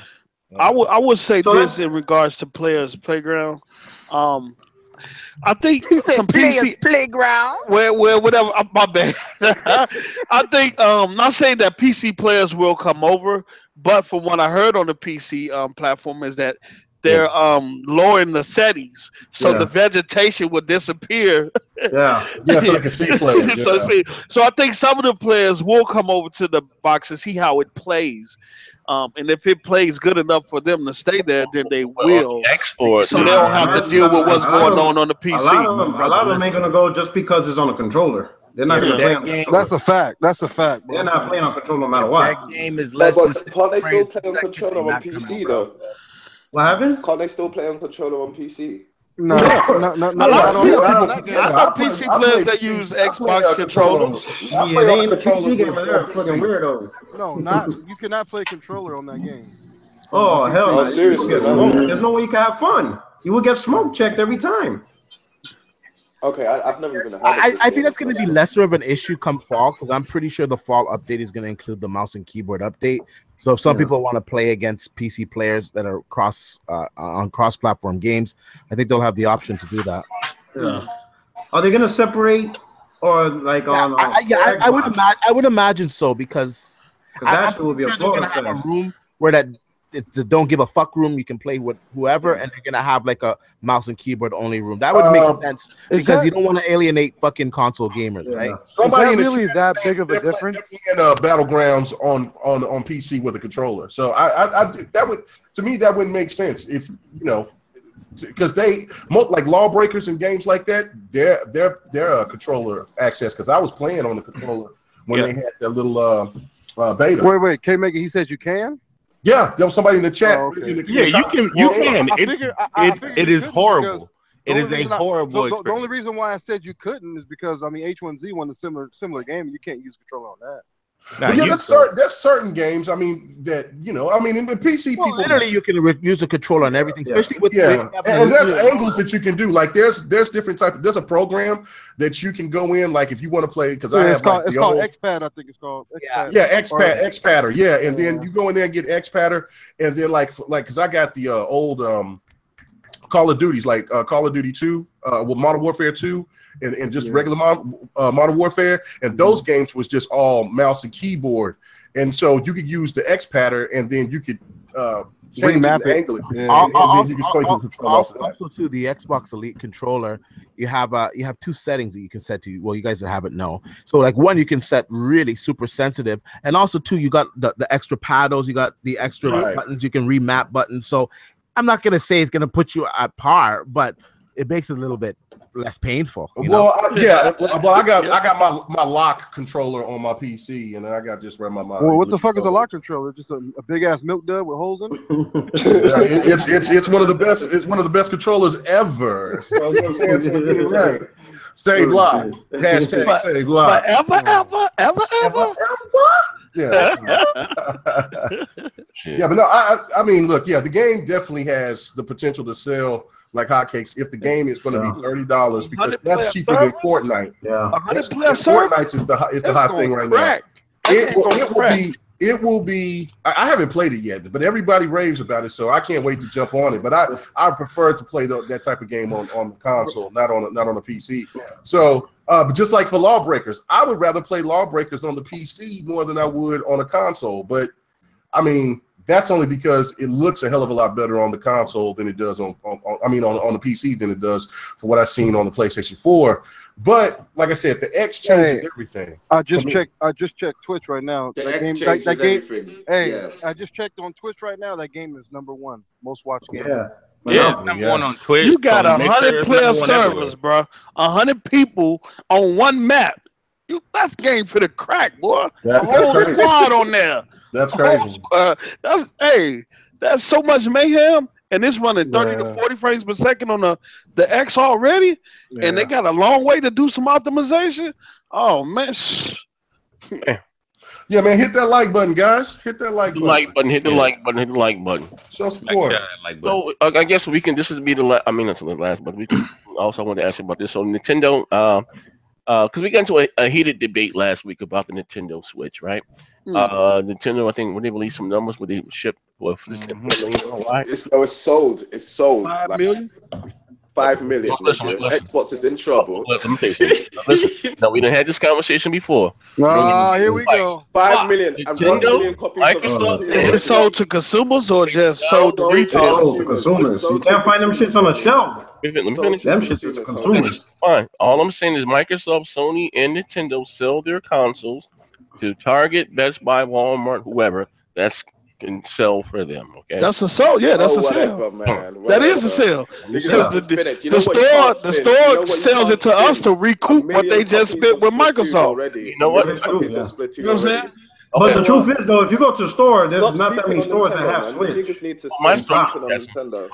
I would say this in regards to Players Playground. I think some PC Playground. Where whatever. My bad. I think not saying that PC players will come over, but from what I heard on the PC platform is that they're lowering the settings so the vegetation will disappear. So they can see players. So I think some of the players will come over to the box and see how it plays. And if it plays good enough for them to stay there, then they will. Export. So they don't have to deal with what's going on the PC. A lot of them ain't gonna go just because it's on a controller. They're not gonna play on game. That's a fact. That's a fact, bro. They're not playing on controller no matter what. That game is less than can't they still play on controller on PC though? What happened? Can't they still play on controller on PC? No. A lot of PC players that use Xbox controllers. Yeah, they ain't PC gamers. They're fucking weirdos. No, you cannot play controller on that game. Oh hell no! Seriously, there's no way you can have fun. You will get smoke checked every time. Okay, I've never even heard I think that's going to be lesser of an issue come fall, because I'm pretty sure the fall update is going to include the mouse and keyboard update. So if some people want to play against PC players that are on cross-platform games, I think they'll have the option to do that. Yeah. Are they going to separate or like on? I would imagine so, because that would be a room where that. It's the don't give a fuck room. You can play with whoever, and they're gonna have like a mouse and keyboard only room. That would make sense, because you don't want to alienate fucking console gamers, right? Somebody really that big of a difference? In battlegrounds on PC with a controller. So I that would, to me, that wouldn't make sense if because they like lawbreakers and games like that. They're a controller access, because I was playing on the controller when they had that little beta. Wait, K-Maker, he said you can. Yeah, there was somebody in the chat. You can. It is horrible. It is a horrible experience. The only reason why I said you couldn't is because H1Z1 a similar game, and you can't use controller on that. There's certain games. I mean that in the PC people literally you can use a controller on everything, especially with and there's angles that you can do. Like there's different type. There's a program that you can go in. Like if you want to play, because it's called XPad. I think it's called. XPatter. Yeah, and then you go in there and get XPatter, and then like because I got the old Call of Duties, like Call of Duty 2, with Modern Warfare 2. And just regular Modern Warfare, and those games was just all mouse and keyboard, and so you could use the XPatter, and then you could remap it. Angle it. Also, too, the Xbox Elite controller, you have two settings that you can set to. Well, you guys that haven't know. So like one, you can set really super sensitive, and also two, you got the extra paddles, you got the extra buttons, you can remap buttons. So I'm not gonna say it's gonna put you at par, but it makes it a little bit less painful. I got my lock controller on my PC, and I got just right my mind. Well, what the fuck is a lock controller? Just a big ass milk dud with holes in it? It's one of the best. It's one of the best controllers ever. So, you know what I'm saying? So get it right. Save live. Hashtag save live. Ever. Yeah. Yeah, but no, I mean, look, the game definitely has the potential to sell like hotcakes if the game is going to be $30, because that's cheaper than Fortnite. Yeah, Fortnite is the hot thing right now. It will be. I haven't played it yet, but everybody raves about it, so I can't wait to jump on it. But I prefer to play that type of game on the console, not on a PC. So, but just like for Lawbreakers, I would rather play Lawbreakers on the PC more than I would on a console. But I mean, that's only because it looks a hell of a lot better on the console than it does on the PC than it does for what I've seen on the PlayStation 4. But like I said, the X changes everything. I just checked Twitch right now. The X changes everything. I just checked on Twitch right now. That game is #1 most watched game. Number one on Twitch. You got 100 player servers, bro. 100 people on one map. That game for the crack, boy. A whole squad on there. That's crazy. That's so much mayhem, and it's running 30 to 40 frames per second on the X already, and they got a long way to do some optimization. Oh man. Yeah, man, hit that like button, guys. Hit that like button. Hit the like button. Show support. So I guess we can. This is be the last. I mean, that's the last, but we can also want to ask you about this. So Nintendo, because we got into a heated debate last week about the Nintendo Switch, right? Nintendo, I think when they released some numbers, when they shipped, it's sold. It's sold. 5 million. 5 million. Listen. Xbox is in trouble. Listen. Now we done had this conversation before. Here we go. 5 million. Nintendo, Is it sold to consumers or just sold to retailers? To consumers. You can't find them shits on the shelf. Let me finish. Them shits are to consumers. Fine. All I'm saying is Microsoft, Sony, and Nintendo sell their consoles to Target, Best Buy, Walmart, whoever. That's can sell for them. Okay, that's a sale. Yeah, that's a sale. Man. That is a sale. Because the store sells it to us to recoup what they just spent with Microsoft. You know what? You know what I'm saying? But the truth is, though, if you go to the store, there's not that many stores that have Switch. Niggas need to stop on Nintendo.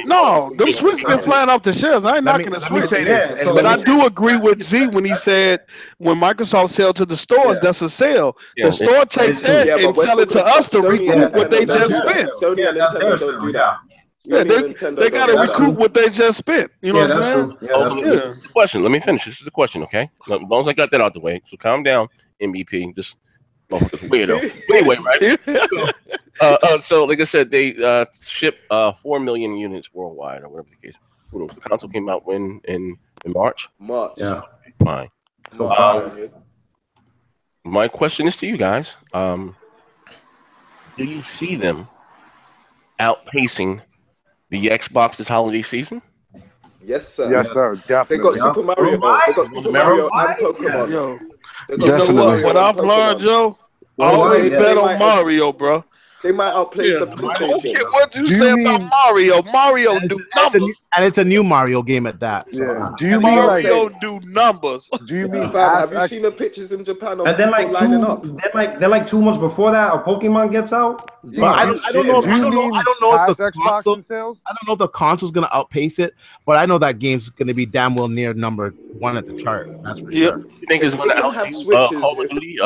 No, them Switch been flying off the shelves. I ain't knocking the Switch. But I do agree with Z when he said when Microsoft sell to the stores, that's a sale. The store takes that and sell it to us to recoup what they just spent. Sony and Nintendo don't do that. Yeah, they got to recoup what they just spent. You know what I'm saying? This is the question. Let me finish. This is the question, okay? As long as I got that out the way. So calm down, MVP. Just weirdo. Anyway, right? So like I said, they shipped 4 million units worldwide, or whatever the case. The console came out when in March. Yeah. Fine. My question is to you guys: do you see them outpacing the Xbox this holiday season? Yes, sir. Yes, sir. Definitely. They got Super Mario. They got Super Mario and Pokemon. Yo, you know what I've learned, Joe? Always bet on Mario, bro. They might outplay the PlayStation. What you say about Mario? Mario do numbers, and it's a new Mario game at that. So. Yeah. Do you mean Mario do numbers? Do you mean? Have you seen the pictures in Japan? And then like then like 2 months before that, a Pokemon gets out. But I don't know. I don't know if the console. Sales? I don't know if the console's gonna outpace it, but I know that game's gonna be damn well near number 1 at the chart. That's for sure. You think it's gonna outpace Call of Duty?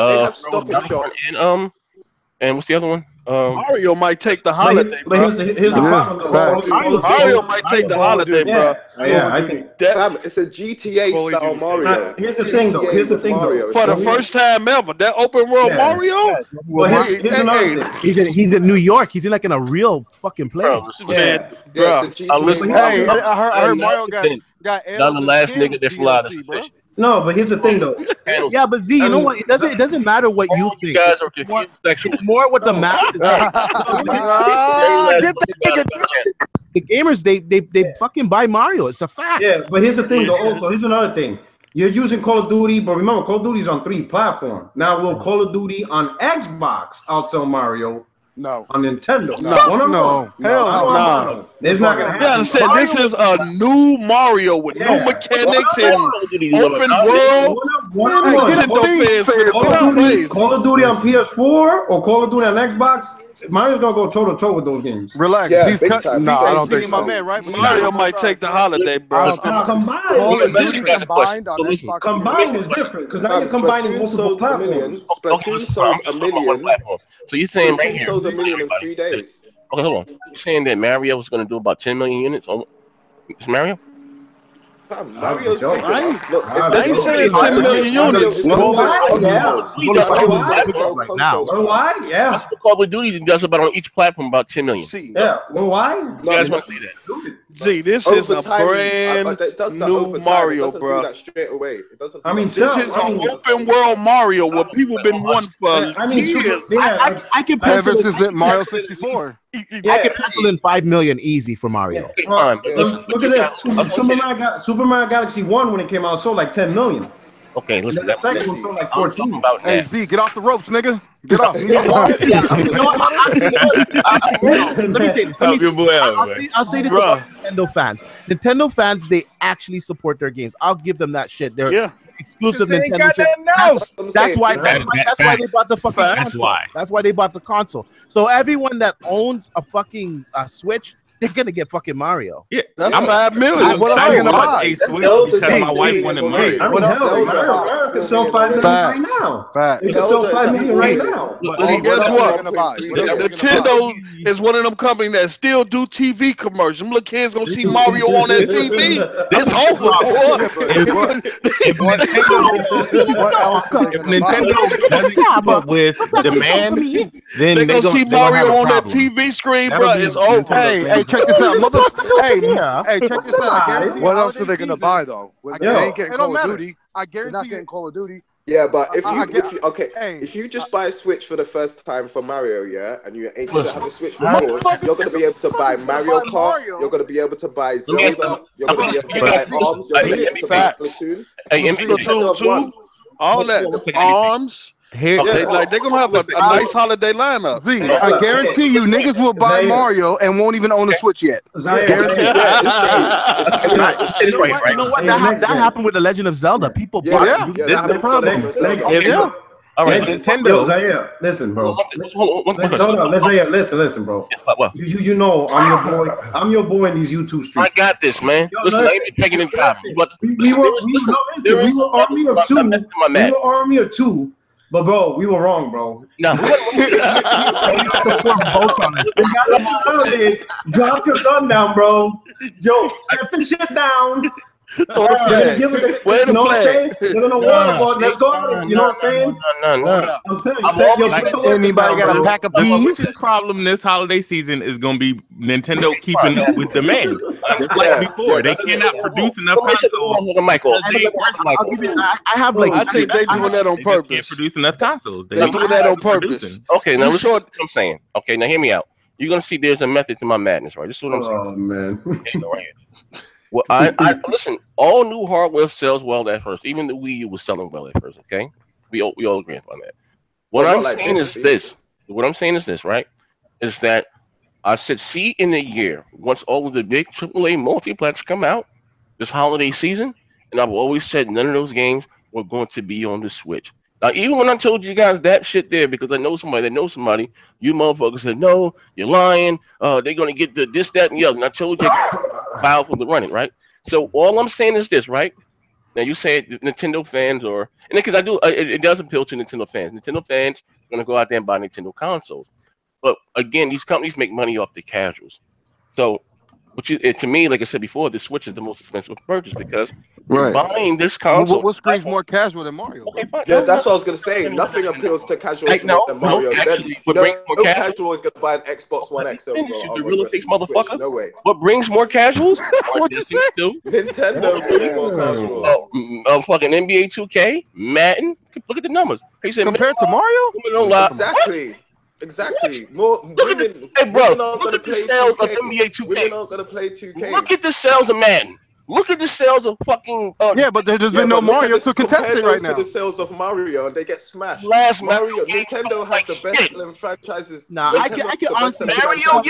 And what's the other one? Mario might take the holiday, but here's the problem. Mario might take the holiday, bro. Yeah, I think it's a GTA style Mario. Here's the thing, though. For the first time ever, that open world Mario. Well, here's another thing. He's in New York. He's in like in a real fucking place. Man, bro. Hey, I heard Mario got the last nigga that fly the fish. No, but here's the thing, though. Yeah, but Z, you know what? It doesn't matter what you think. You guys are confused. It's more what the masses. The gamers, they fucking buy Mario. It's a fact. Yeah, but here's the thing, though. Also, here's another thing. You're using Call of Duty, but remember, Call of Duty's on 3 platforms. Now, will Call of Duty on Xbox outsell Mario? No. On Nintendo? No. Hell no. It's not gonna happen. You understand? This is a new Mario with new mechanics and open world. Call of Duty on PS4 or Call of Duty on Xbox. Mario's gonna go toe to toe with those games. Relax. Yeah, No, I don't think my so. man, right? Mario might take the holiday, bro. Combined is different because now you're combining multiple platforms. Splatoon sold a million. So you're saying right here, sold a million in 3 days. Okay, hold on. You're saying that Mario was going to do about 10 million units? Is Mario? Mario's big enough. Look, I ain't saying 10 million units. Why? Yeah. Call of Duty does about on each platform about 10 million. Yeah. Well, why? You guys want to see that? Z, this is a brand new Mario, bro. This is an open world Mario where people been wanting for years. I can pencil ever since Mario 64. I can pencil in 5 million easy for Mario. Look at this. Super Mario Galaxy 1 when it came out sold like 10 million. Okay, listen. The second one sold like 14. Hey Z, get off the ropes, nigga. Get off. Let me say this. I'll say this about Nintendo fans. Nintendo fans, they actually support their games. I'll give them that shit. They're exclusive Nintendo shit. That's why they bought the fucking console. That's why they bought the console. So everyone that owns a fucking Switch, they're gonna get fucking Mario. Yeah, that's 5 million. What am I gonna buy a Switch because my wife wanted Mario? I mean, hell, Mario can sell 5 million right now. It can sell 5 million right now. Guess what? Nintendo is one of them companies that still do TV commercials. Them little kids gonna see Mario on that TV. This over. If Nintendo doesn't keep up with demand, then they gonna see Mario on that TV screen, bro. It's over. Hey, check this out. Hey, check this out. What else are they gonna buy though? They ain't getting Call of Duty. I guarantee not getting Call of Duty. Yeah, but if you just buy a Switch for the first time for Mario, and you ain't gonna have a Switch before, you're gonna be able to buy Mario Kart, you're gonna be able to buy Zelda, you're gonna be able to buy Arms, you're gonna be able to buy Splatoon. Splatoon 2, all that Arms. Here, they're gonna have a nice holiday lineup. Z, I guarantee you, niggas will buy Mario and won't even own the Switch yet. Guarantee. You know what? That happened with the Legend of Zelda. People bought it. This is the problem. All right, Nintendo. Zaire, listen, bro. Listen, bro. You know I'm your boy in these YouTube streets. I got this, man. Listen, I ain't taking it top. We were army of two. But bro, we were wrong, bro. No. Drop your gun down, bro. Yo, set the shit down. Wait a minute. They're gonna waterboard. Let's go. You know what I'm saying? No. I'm telling you. Anybody got a pack of peas? The problem this holiday season is going to be Nintendo keeping up with demand. Just like before, they cannot produce enough consoles. I'll give you. I have like. I think they're doing that on purpose. Can't produce enough consoles. They're doing that on purpose. Okay, now listen to what I'm saying. Okay, now hear me out. You're gonna see there's a method to my madness, right? This is what I'm saying. Oh man. Okay, right here. Well, I listen. All new hardware sells well at first. Even the Wii U was selling well at first. Okay, we all agree on that. What I'm saying is this. What I'm saying is this, right? Is that I said, see, in a year, once all of the big AAA multiplexes come out this holiday season, and I've always said none of those games were going to be on the Switch. Now, even when I told you guys that shit there, because I know somebody that knows somebody, you motherfuckers said, no, you're lying. They're going to get the this, that, and the other. And I told you, powerful to run it, right? So all I'm saying is this, right? Now, you say Nintendo fans and because I do, it does appeal to Nintendo fans. Nintendo fans are going to go out there and buy Nintendo consoles. But again, these companies make money off the casuals. So, to me, like I said before, the Switch is the most expensive purchase because buying this console. What screams more casual than Mario? Okay, fine. Yeah, that's what I was gonna say. Nothing appeals to casuals more than Mario. No casual is gonna buy an Xbox One X. Motherfucker. No way. What brings more casuals? What you say? Nintendo brings more casuals. Fucking NBA 2K, Madden. Look at the numbers. He said compared to Mario. Exactly. More women. Hey, bro. Look at the sales of NBA 2K. Women aren't gonna play 2K. Look at the sales of Madden. Look at the sales of fucking. Yeah, but there's been no Mario to contest it right now. The sales of Mario, and they get smashed. Mario, Nintendo has the best franchises. Nah, I can honestly. Mario,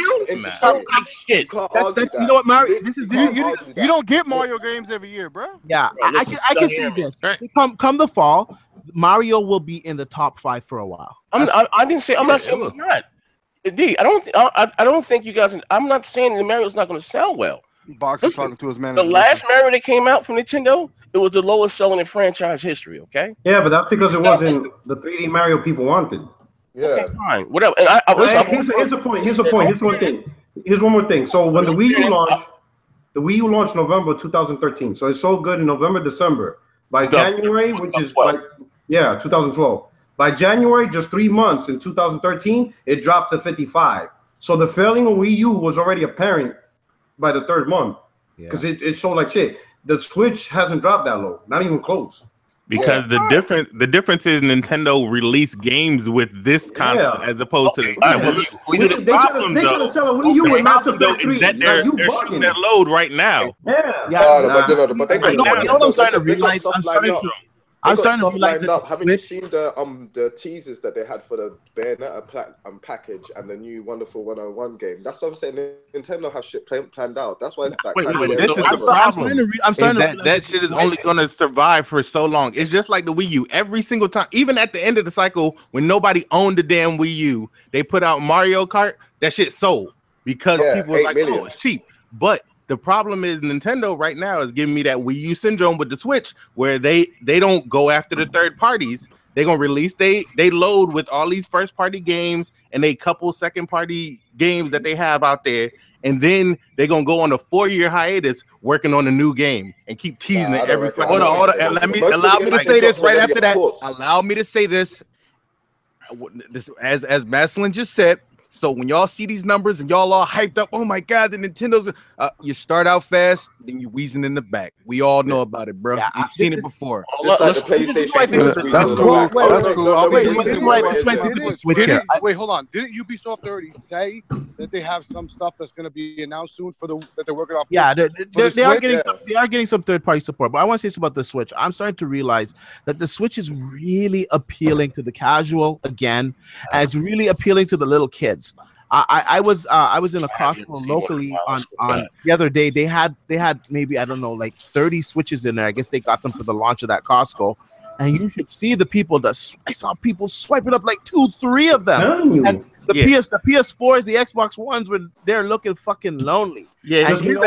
shit. That's you know what, Mario. This is you don't get Mario games every year, bro. Yeah, I can see this. Come the fall, Mario will be in the top 5 for a while. I didn't say. I'm not saying it's not. D. I don't think you guys. I'm not saying that Mario's not going to sell well. Boxer talking to his manager. The last Mario that came out from Nintendo, it was the lowest selling in franchise history. Okay. Yeah, but that's because it wasn't the 3D Mario people wanted. Yeah. Okay, fine. Whatever. And here's the point. Here's one thing. Here's one more thing. So when the Wii U launched November 2013. So it sold good in November, December. By January, which is 2012. By January, just 3 months in 2013, it dropped to 55. So the failing of Wii U was already apparent by the 3rd month because it sold like shit. The Switch hasn't dropped that low, not even close. Because the difference is Nintendo released games with this console as opposed to the they try to sell a Wii U with Mass Effect 3. They're shooting that load right now. But you know what I'm starting to realize? I'm starting to realize that. Haven't you seen the teasers that they had for the Bayonetta package and the new Wonderful 101 game? That's what I'm saying. Nintendo has shit planned out. That's why it's like. This is the problem. I'm starting to that shit is only going to survive for so long. It's just like the Wii U. Every single time, even at the end of the cycle, when nobody owned the damn Wii U, they put out Mario Kart. That shit sold because people were like, "Oh, it's cheap." But the problem is Nintendo right now is giving me that Wii U syndrome with the Switch, where they don't go after the third parties. They're gonna release they load with all these first party games and a couple second party games that they have out there, and then they're gonna go on a 4-year hiatus working on a new game and keep teasing it every. Hold on, and allow me to say this right after that. Allow me to say this. As Maslin just said. So when y'all see these numbers and y'all all hyped up, oh my God, the Nintendo's, you start out fast, then you wheezing in the back. We all know about it, bro. We've seen it before. Just like the PlayStation. That's cool. That's cool. Wait, hold on. Didn't Ubisoft already say that they have some stuff that's going to be announced soon that they're working off? Yeah, they are getting some third-party support. But I want to say something about the Switch. I'm starting to realize that the Switch is really appealing to the casual again, and it's really appealing to the little kids. I was in a Costco locally on the other day. They had maybe, I don't know, like 30 Switches in there. I guess they got them for the launch of that Costco. And you should see the people I saw people swiping up like 2-3 of them. And the PS4s, the Xbox Ones, they're looking fucking lonely. Yeah, and kids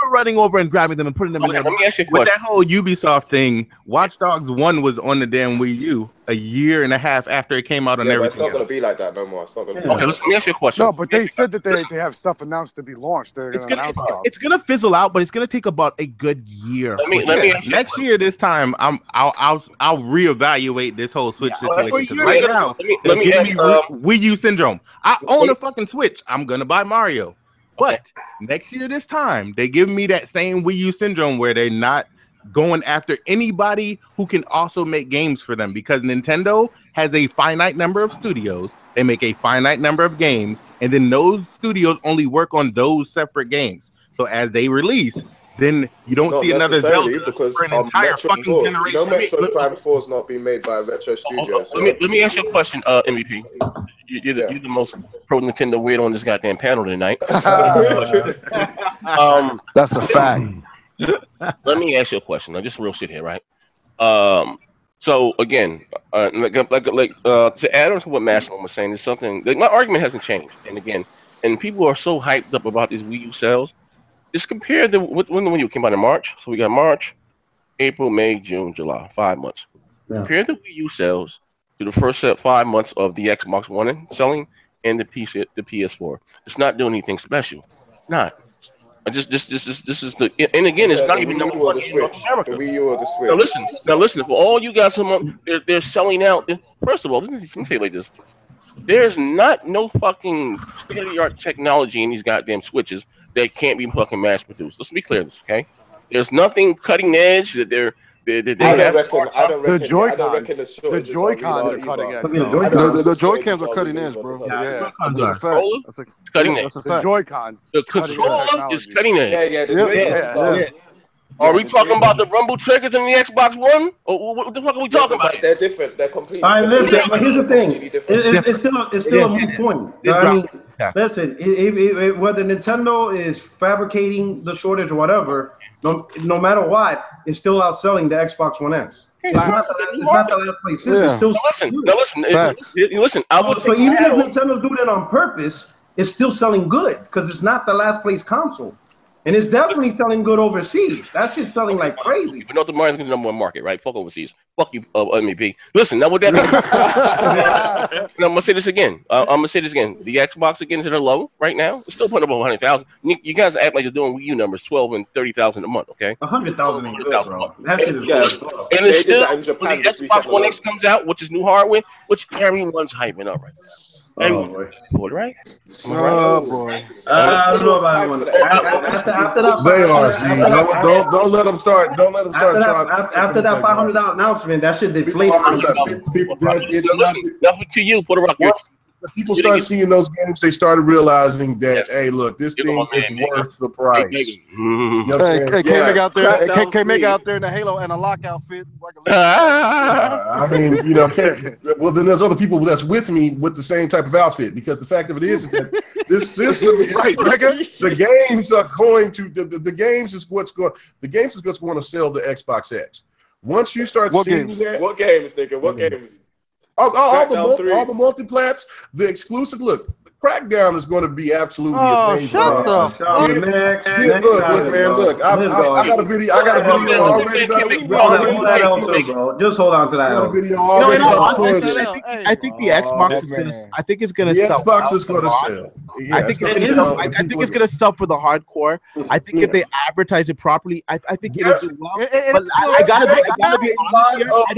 were running over and grabbing them and putting them in there. With that whole Ubisoft thing, Watch Dogs 1 was on the damn Wii U a year and a half after it came out on everything. It's not going to be like that no more. It's not going to be. Okay, let me ask you a question. No, but they said that they have stuff announced to be launched. They're going to announce stuff. It's going to fizzle out, but it's going to take about a good year. Let me next year this time I'll reevaluate this whole Switch situation. Right now, let me give me Wii U syndrome. I own a fucking Switch. I'm gonna buy Mario. But next year this time, they give me that same Wii U syndrome where they're not going after anybody who can also make games for them, because Nintendo has a finite number of studios. They make a finite number of games, and then those studios only work on those separate games. So as they release, then you don't see another Zelda because for an entire fucking generation. Metroid Prime 4 is not being made by Retro Studios. Let me ask you a question, MVP. You're the most pro Nintendo weirdo on this goddamn panel tonight. That's a fact. Let me ask you a question. Now, just real shit here, right? So again, to add on to what Maslin was saying, there's something. Like, my argument hasn't changed, and again, and people are so hyped up about these Wii U sales. Just compare when the Wii U came out in March. So we got March, April, May, June, July, 5 months. Yeah. Compare the Wii U sales to the first 5 months of the Xbox One selling and the PS4. It's not doing anything special. Not. This is the, and again, it's not even number one in North America. The Wii U or the Switch. Now listen. For all you guys, they're selling out. First of all, let me say it like this: there's no fucking state-of-the-art technology in these goddamn Switches that can't be fucking mass produced. Let's be clear, this, okay? There's nothing cutting edge that they're. I don't reckon the Joy-Cons are cutting edge. The Joy-Cons are cutting edge, bro. Yeah, that's a fact. Cutting edge. The Joy-Cons. The controller is cutting edge. Yeah. Are we talking about the rumble triggers in the Xbox One? Or what the fuck are we talking about? They're different. They're completely. All right, listen. But here's the thing. It's still a moot point. I mean, listen. Whether Nintendo is fabricating the shortage or whatever, no matter what, it's still outselling the Xbox One X. It's not the last place. It's still. Listen. So even if Nintendo's doing it on purpose, it's still selling good because it's not the last place console. And it's definitely selling good overseas. That shit's selling like crazy. But North America is the number one market, right? Fuck overseas. Fuck you, MEP. Listen, now with that, now, I'm gonna say this again. The Xbox again is at a low right now. It's still putting up 100,000. You guys act like you're doing Wii U numbers, 12 and 30,000 a month, okay? 100,000 a month, bro. That shit is good. And it's still when the Xbox One X comes out, which is new hardware, which everyone's hyping up right now. Boy, right? Oh boy! I don't know about everyone. After that, they are. Don't let them start. Don't let them start. After that $500 announcement, that shit deflated. Nothing to you, Puerto Rico. People start seeing those games, they started realizing that, hey, look, this thing is worth the price. Hey, K-Meg out there, K-Meg out there in a Halo and a lock outfit. I mean, well, then there's other people that's with me with the same type of outfit, because the fact of it is that this system, right, the games are going to, the games is what's going to sell the Xbox X. Once you start seeing that. What games, nigga? What games? All the multiplats, the exclusive. Look, Crackdown is going to be absolutely amazing. Shut the fuck up. Look, I got a video. I got a video already. Just hold on to that. I think the Xbox is gonna. I think it's gonna sell. The Xbox is gonna sell. I think it's gonna sell for the hardcore. I think if they advertise it properly, I think it'll do well. But I gotta be honest here. I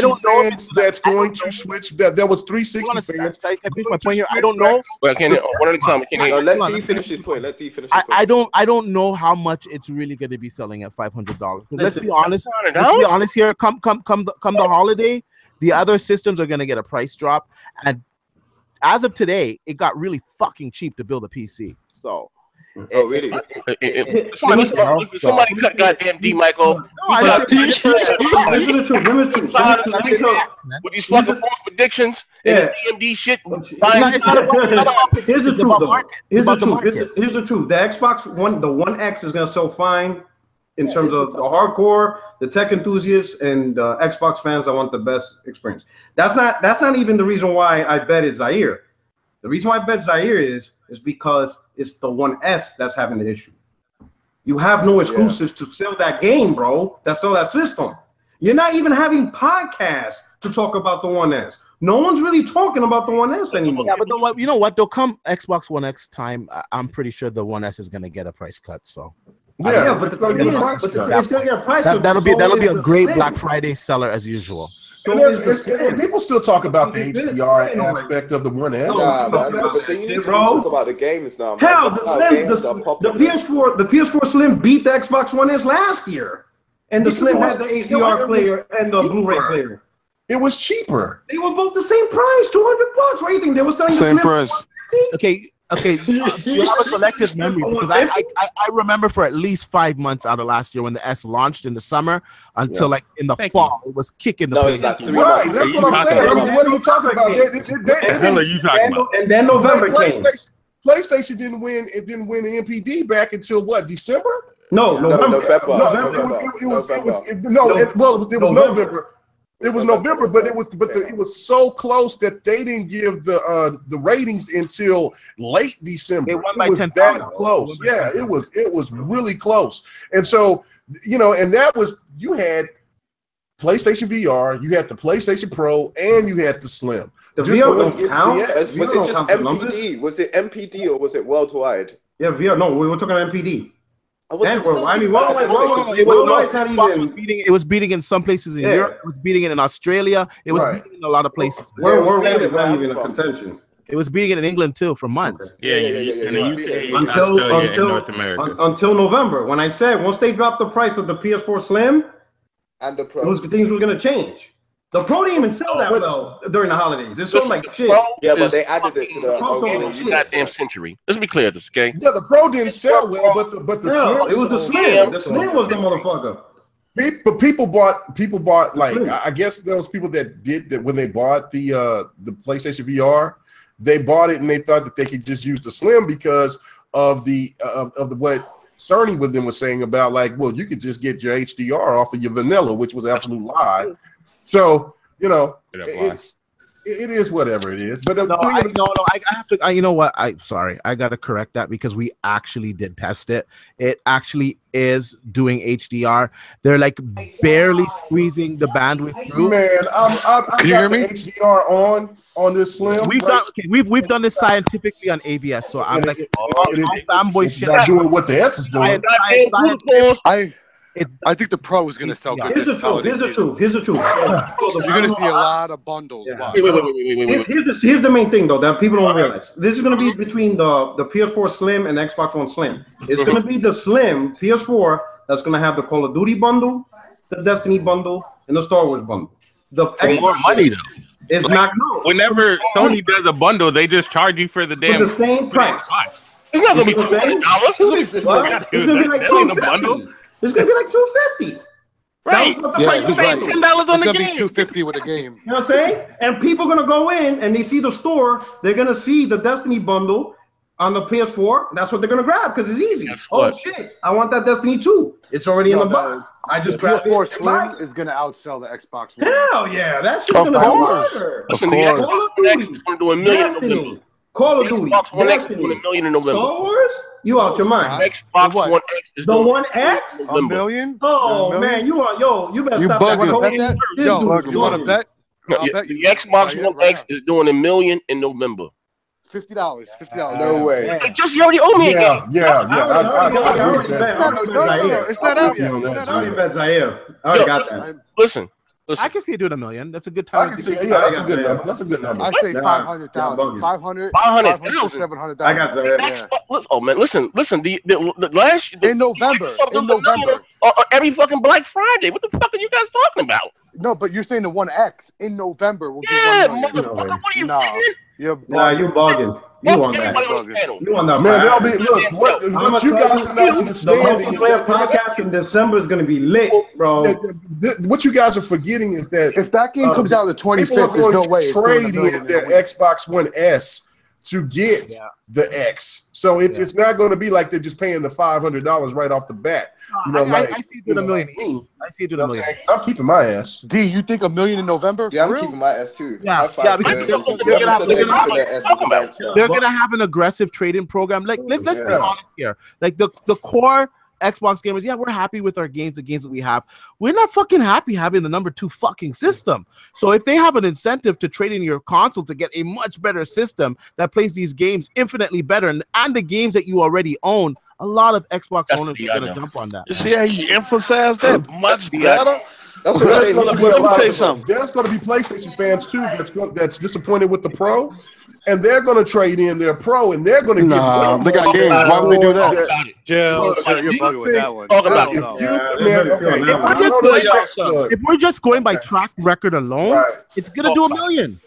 don't know if that's going to switch. There was 360 fans. I finish my point here. I don't know Well, one at a time. Let D finish his point. Let D finish his point. I don't know how much it's really going to be selling at $500. Let's be honest. Let's be honest here. Come the holiday, the other systems are going to get a price drop, and as of today, it got really fucking cheap to build a PC. So. Really? Somebody cut goddamn D Michael. This is the truth. With these fucking false predictions and DMD shit. Here's the truth, though. Here's the truth. The Xbox One, the One X is gonna sell fine in terms of the hardcore, the tech enthusiasts, and Xbox fans that want the best experience. That's not even the reason why I bet it's Zaire. The reason why I bet Zaire is because it's the One S that's having the issue. You have no exclusives to sell that game, bro. That sell that system. You're not even having podcasts to talk about the One S. No one's really talking about the One S anymore. Yeah, but you know what? They'll come Xbox One X time. I'm pretty sure the One S is going to get a price cut. So yeah, but it's going to get a price cut. That'll be a great Black Friday seller as usual. And people still talk about the HDR aspect of the One S. But you need to talk about the games now. Hell, the PS4 Slim beat the Xbox One S last year, and the Slim has the HDR player and the Blu-ray player. It was cheaper. They were both the same price, $200. What do you think they were selling? Same price. Okay, you have a selective memory because I remember for at least 5 months out of last year when the S launched in the summer until like in the fall, it was kicking the place. Right, that's what I'm saying. What are you talking about? What the hell are you talking about? And then November came. PlayStation didn't win. It didn't win the MPD back until what? December? November. It was November. It was November, but it was so close that they didn't give the ratings until late December. They won by 10,000. That close. Yeah, it was really close. And so, and that was, you had PlayStation VR, you had the PlayStation Pro, and you had the Slim. The VR was count? Was it just MPD? Was it MPD or was it worldwide? Yeah, VR. No, we were talking MPD. It was beating in some places in Europe. It was beating it in Australia. It was beating in a lot of places. Worldwide is not even a contention. It was beating it in England too for months. Yeah. In the UK, until November, when I said once they dropped the price of the PS4 Slim and the Pro, things were going to change. The Pro didn't even sell that well during the holidays. It sold like shit. Yeah, but they added it to the goddamn century. Let's be clear, this okay? Yeah, the Pro didn't sell well, but the Slim. It was the Slim. The Slim was the motherfucker. But people bought like I guess there was people that did that when they bought the PlayStation VR, they bought it and they thought that they could just use the Slim because of the what Sony with them was saying about like, well, you could just get your HDR off of your vanilla, which was an absolute lie. So, it is whatever it is. But I have to. You know what? Sorry, I got to correct that because we actually did test it. It actually is doing HDR. They're like barely squeezing the bandwidth through. Man, Can you hear me? HDR on this Slim. We've done this scientifically on AVS. So I'm like, fanboy shit. Not doing what the S is doing. I think the Pro is going to sell good. Here's the truth. You're going to see a lot of bundles. Yeah. Wait. Here's the main thing, though, that people don't realize. This is going to be between the PS4 Slim and Xbox One Slim. It's going to be the Slim PS4 that's going to have the Call of Duty bundle, the Destiny bundle, and the Star Wars bundle. The more money, though. It's not. Whenever Sony does a bundle, they just charge you for the damn. For the same price. It's not going to be $200. It's going to be like $250. It's gonna be like $250. Right. $10 on the game. $250 with a game. You know what I'm saying? And people are gonna go in and they see the store, they're gonna see the Destiny bundle on the PS4. That's what they're gonna grab because it's easy. Shit, I want that Destiny 2. It's already in the box. I just grabbed PS4 Slim is gonna outsell the Xbox One. Hell yeah, that shit's gonna go harder. Call of Duty is gonna do $1 million. Call of Duty, Xbox One X is doing $1 million in November. Star Wars? You out your mind? Xbox One X is doing One X? $1 million? Oh man, you better stop that. You want to bet? The Xbox One X is doing $1 million in November. $50. No way. Hey, you already owe me a game. It's not out yet. I already got that. Listen, I can see it doing $1 million. That's a good time. I can see. Yeah, that's a good number. That's a good number. I say 500,000. 500, 700,000. I got that. Oh man, listen. The last in November. Every fucking Black Friday. What the fuck are you guys talking about? No, but you're saying the One X in November will give 1 million. Motherfucker, what are you saying? You bugging. You on that? You on that? Man, they'll be look. What you guys are not understanding is that podcast in December is going to be lit, bro. What you guys are forgetting is that if that game comes out the 25th, there's no way it's trading their Xbox One S to get the X. So it's not going to be like they're just paying the $500 right off the bat. You know, I see it doing $1 million. I see it doing $1 million. I'm keeping my ass. D, you think $1 million in November? Yeah, I'm keeping my ass too. Yeah, because they're gonna have an aggressive trading program. Like let's be honest here. Like the core Xbox gamers, yeah, we're happy with our games, the games that we have. We're not fucking happy having the number 2 fucking system. So if they have an incentive to trade in your console to get a much better system that plays these games infinitely better and the games that you already own, a lot of Xbox owners are going to jump on that. You see how he emphasized that? Much better. Let me tell you something. There's going to be PlayStation fans too that's disappointed with the Pro, and they're going to trade in their Pro, and they're going to get. They got games. Why would they do that? Jill, you're bugging with that one. Talk about if we're just going by track record alone, it's going to do $1 million.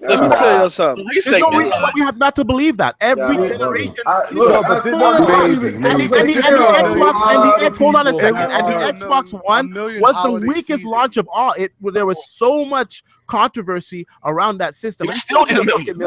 Let me tell you something. There's no reason why we have not to believe that. Every generation. And the Xbox One was the weakest launch of all. There was so much controversy around that system. It's still $1 million.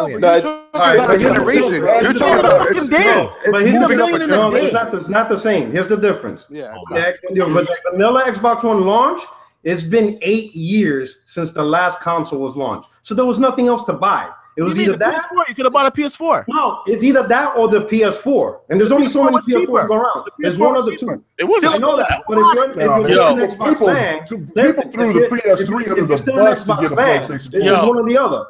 Generation. You're talking about fucking day. It's not the same. Here's the difference. Yeah. When the vanilla Xbox One launched, it's been 8 years since the last console was launched. So there was nothing else to buy. It was either that. PS4. You could have bought a PS4. No, it's either that or the PS4. And there's only so many PS4s go around. There's one of the two. I know that. But if you're still an Xbox fan, people threw the PS3 under the bus to get a PlayStation 4. It's one or the other.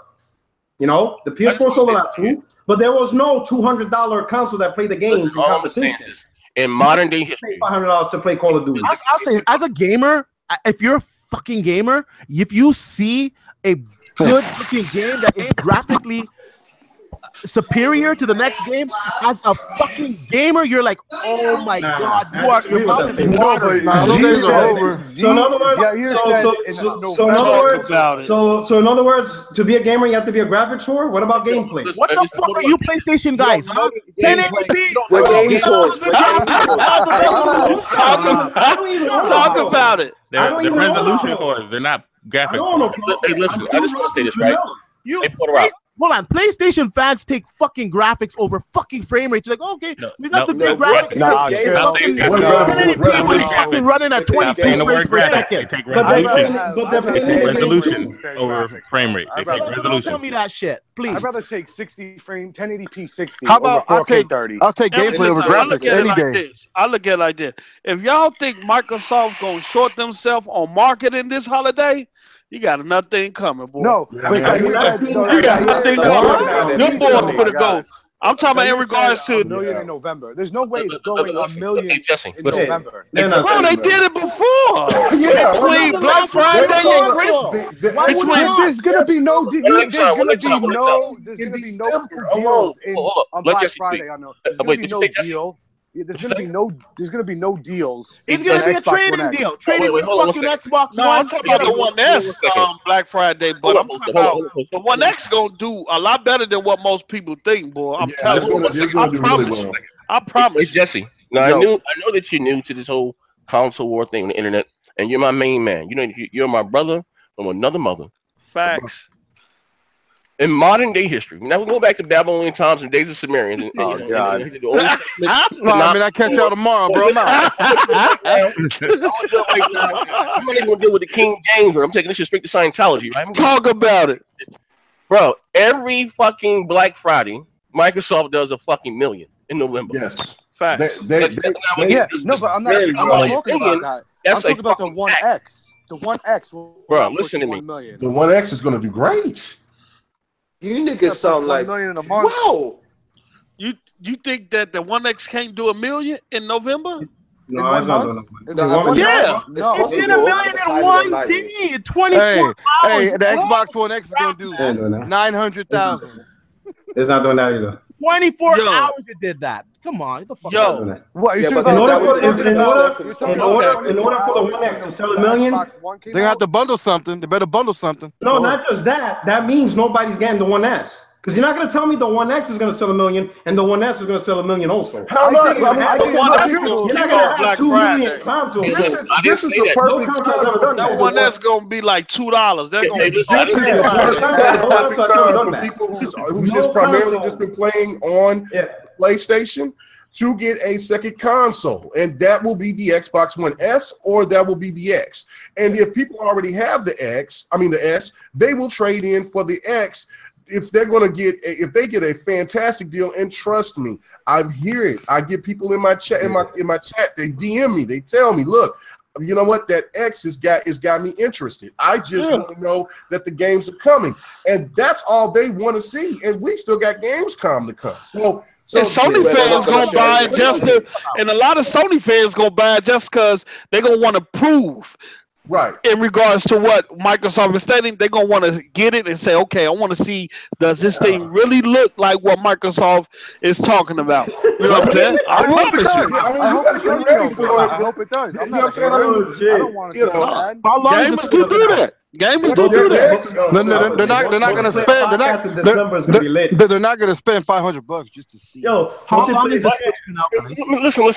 You know, the PS4 sold a lot too, but there was no $200 console that played the games in competition. In modern day history, $500 to play Call of Duty. I'll say, as a gamer, if you're a fucking gamer, if you see a good looking game that is graphically superior to the next game, as a fucking gamer, you're like, oh my god, your mouth is watering. So in other words, to be a gamer, you have to be a graphics whore. What about gameplay? What the fuck are you PlayStation guys? Huh? 1080p. Talk about it. They're resolution whores. They're not graphics. Hey, listen, I just want to say this, right? Hold on, PlayStation fans take fucking graphics over fucking frame rates. Like, okay, we got the good graphics. It's fucking running at 20 frames per second. They take resolution over frame rate. They take resolution. Don't tell me that shit, please. I'd rather take 60 frame, 1080p 60. How about I'll take 30? I'll take gameplay over graphics any day. I look at it like this. If y'all think Microsoft gonna short themselves on marketing this holiday, you got another thing coming, boy. No, you got nothing coming. Them boys gonna go. I'm talking about in regards to $1 million in November. There's no way it's going $1 million in November. Bro, they did it before. Between Black Friday and Christmas. There's gonna be no deals on Black Friday. I know. There's gonna be no deal. There's gonna be no deals. It's gonna be a trading deal. Trading with fucking Xbox One. I'm talking about the One S Black Friday, but I'm talking about the One X gonna do a lot better than what most people think, boy. I'm telling you. I promise. Hey, Jesse. Now I know that you're new to this whole console war thing on the internet, and you're my main man. You know, you're my brother from another mother. Facts. In modern day history, now we go back to Babylonian times and days of Sumerians. And, I catch y'all tomorrow, bro. I'm out. I'm not even gonna deal with the King James. I'm taking this shit straight to Scientology. Right? Talk about it, bro. Every fucking Black Friday, Microsoft does a fucking $1 million in November. Yes, facts. No, but I'm not talking about that. I'm talking about the One X. The One X. Bro, listen to me. The One X is gonna do great. You niggas sound like $1 million in a month. Wow. You think that the One X can't do $1 million in November? No, it's not doing No, Yeah. It did $1 million in one day. 24 hours. Hey, the Xbox One X is gonna do 900,000. It's not doing that either. 24 hours it did that. Come on, get the fuck out of that. What? In order for the One X to sell $1 million, they have to bundle something. They better bundle something. No, not just that. That means nobody's getting the One S. Because you're not going to tell me the One X is going to sell $1 million and the One S is going to sell $1 million also. How much? You're not going to have 2 million consoles. This is the perfect time. That One S going to be like $2. They're going to be. This is the perfect time for people who's just primarily just been playing on PlayStation to get a second console, and that will be the Xbox One S or that will be the X. And if people already have the S, they will trade in for the X. If they're going to get, if they get a fantastic deal, and trust me, I hear it. I get people in my chat, in my chat. They DM me. They tell me, look, you know what? That X has got me interested. I just want to know that the games are coming, and that's all they want to see. And we still got Gamescom to come. So and Sony fans gonna buy it just to, and a lot of Sony fans gonna buy it just because they're gonna want to prove. Right. In regards to what Microsoft is stating, they're going to want to get it and say, okay, I want to see, does this thing really look like what Microsoft is talking about? You know what I'm saying? I promise you. I hope it does. I'm not I don't want to see that. Gamers do that. Gamers do that. They're not going to spend. They're not going to spend $500 just to see. Yo, how long is this been out, guys?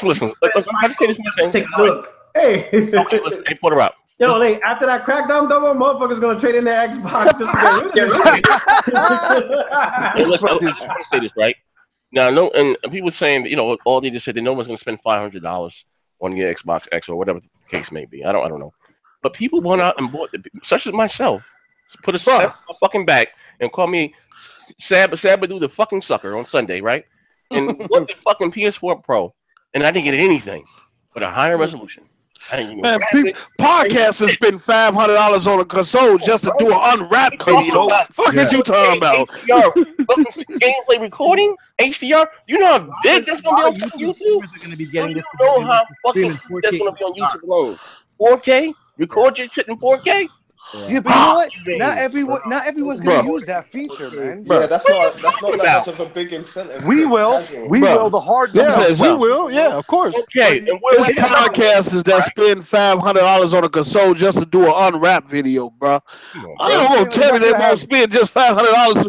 Listen. I just say this one thing. Take a look. Hey, hey, put her up. Yo, like after that Crackdown double, motherfuckers gonna trade in their Xbox just to get rid of it. Hey, listen, I want to say this right now. No, and people saying that, you know, all they just said that no one's gonna spend $500 on your Xbox X or whatever the case may be. I don't know, but people went out and bought, such as myself, put a step on my fucking back and call me Sabadoo the fucking sucker on Sunday, right? And what the fucking PS4 Pro, and I didn't get anything but a higher resolution. Man, podcasters spend $500 on a console just to do an unwrapped video. Fuck is you talking about? Gameplay recording, HDR. You know how big that's gonna be on YouTube? Are going to be getting this. You know how fucking that's gonna be on YouTube alone. 4K. Record your shit in 4K. Yeah, but you know what? Not everyone's gonna use that feature, man. Yeah, that's not that much of a big incentive. We will. We will. The hard. Yeah, we will. Yeah, of course. Okay. And there's podcasters that spend $500 on a console just to do an unwrapped video, bro. I don't want to tell me they won't spend just $500 just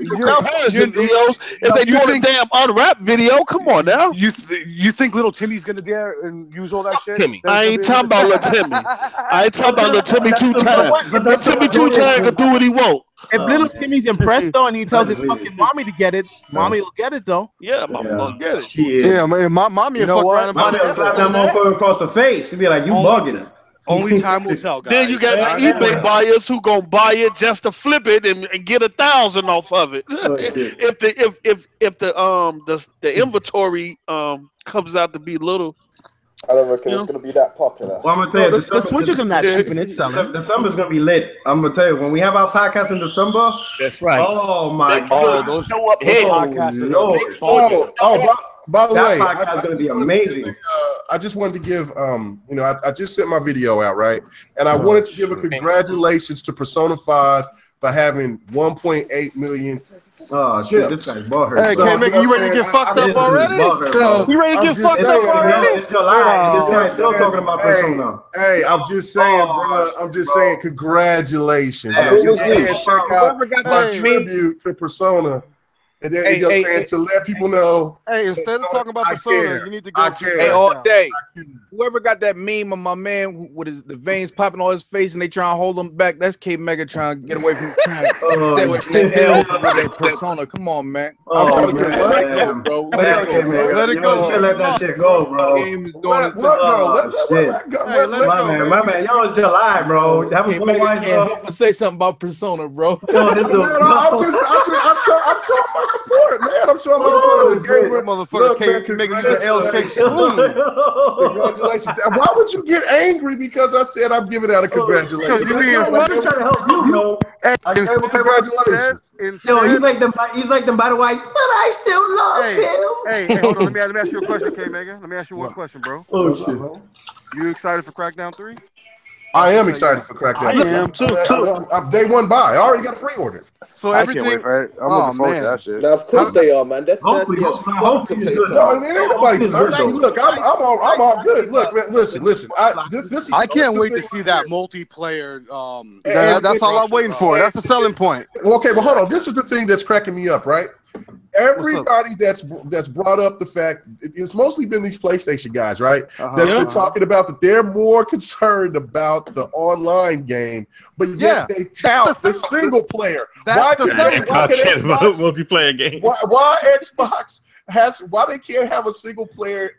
for comparison videos if they do a damn unwrapped video. Come on now. You think little Timmy's gonna dare and use all that shit? Timmy. I ain't talking about little Timmy. I ain't talking about little Timmy 2 times. But Timmy 2 times can do what he wants. If little Timmy's impressed though, and he tells his fucking mommy to get it, mommy will get it though. Yeah, mommy will get it. Yeah, man, my mommy will fuck around and buy it. Slap that motherfucker across the face. She'll be like, "You bugging." Only time will tell, guys. Then you got your eBay buyers who gonna buy it just to flip it and get 1,000 off of it. If the inventory comes out to be little. I don't reckon it's going to be that popular. Well, I'm going to tell you, the Switch isn't that cheap in itself. December's going to be lit. I'm going to tell you, when we have our podcast in December. That's right. Oh, my God. Those show up podcasts. By the way, that podcast is going to be amazing. I just wanted to give, I just sent my video out, right? And I wanted to give a congratulations to Persona 5 for having 1.8 million. Oh, shit, this guy's butthurt. Hey, K-Maker, you ready to get fucked up already? You ready to get fucked up already? It's July, and this guy's still talking about Persona. Hey, I'm just saying, bro. I'm just saying, congratulations. Just check out my tribute to Persona. And then you know what I'm saying, to let people know. Hey, instead of talking about Persona, you need to go. Hey, all day. Whoever got that meme of my man with the veins popping on his face and they trying to hold him back, that's K-Mega trying to get away from stay with that Persona. Come on, man. Let it go. Let it go. Let that shit go, bro. My man, y'all, it's July, bro. That was one wise, bro. Say something about Persona, bro. I'm showing my support, man. I'm showing my support as a gamer. Motherfucker, making the L shake Congratulations. Why would you get angry because I said I'm giving out a congratulations? I'm trying to help you, bro. Congratulations. Yo, he's like them battle wives, but I still love him. Hey, hold on. Let me ask you a question, K Mega. Let me ask you one question, bro. Oh shit. You excited for Crackdown 3? I am excited for Crackdown. I am too. I'm day one buy. I already got a pre-order. So I everything. can't wait for it. I'm looking forward to that shit. Now, of course they are, man. They're thirsty as fuck to play No, some. ain't nobody thirsty. Look, I'm all good. Look, man, listen. This is. I can't wait to see that multiplayer. That's all I'm waiting for. That's the selling point. Okay, but hold on. This is the thing that's cracking me up, right? Everybody that's brought up the fact it's mostly been these PlayStation guys, right? That's been talking about that they're more concerned about the online game, but yet they tout the single player. That's the selling multiplayer game. Why Xbox why they can't have a single player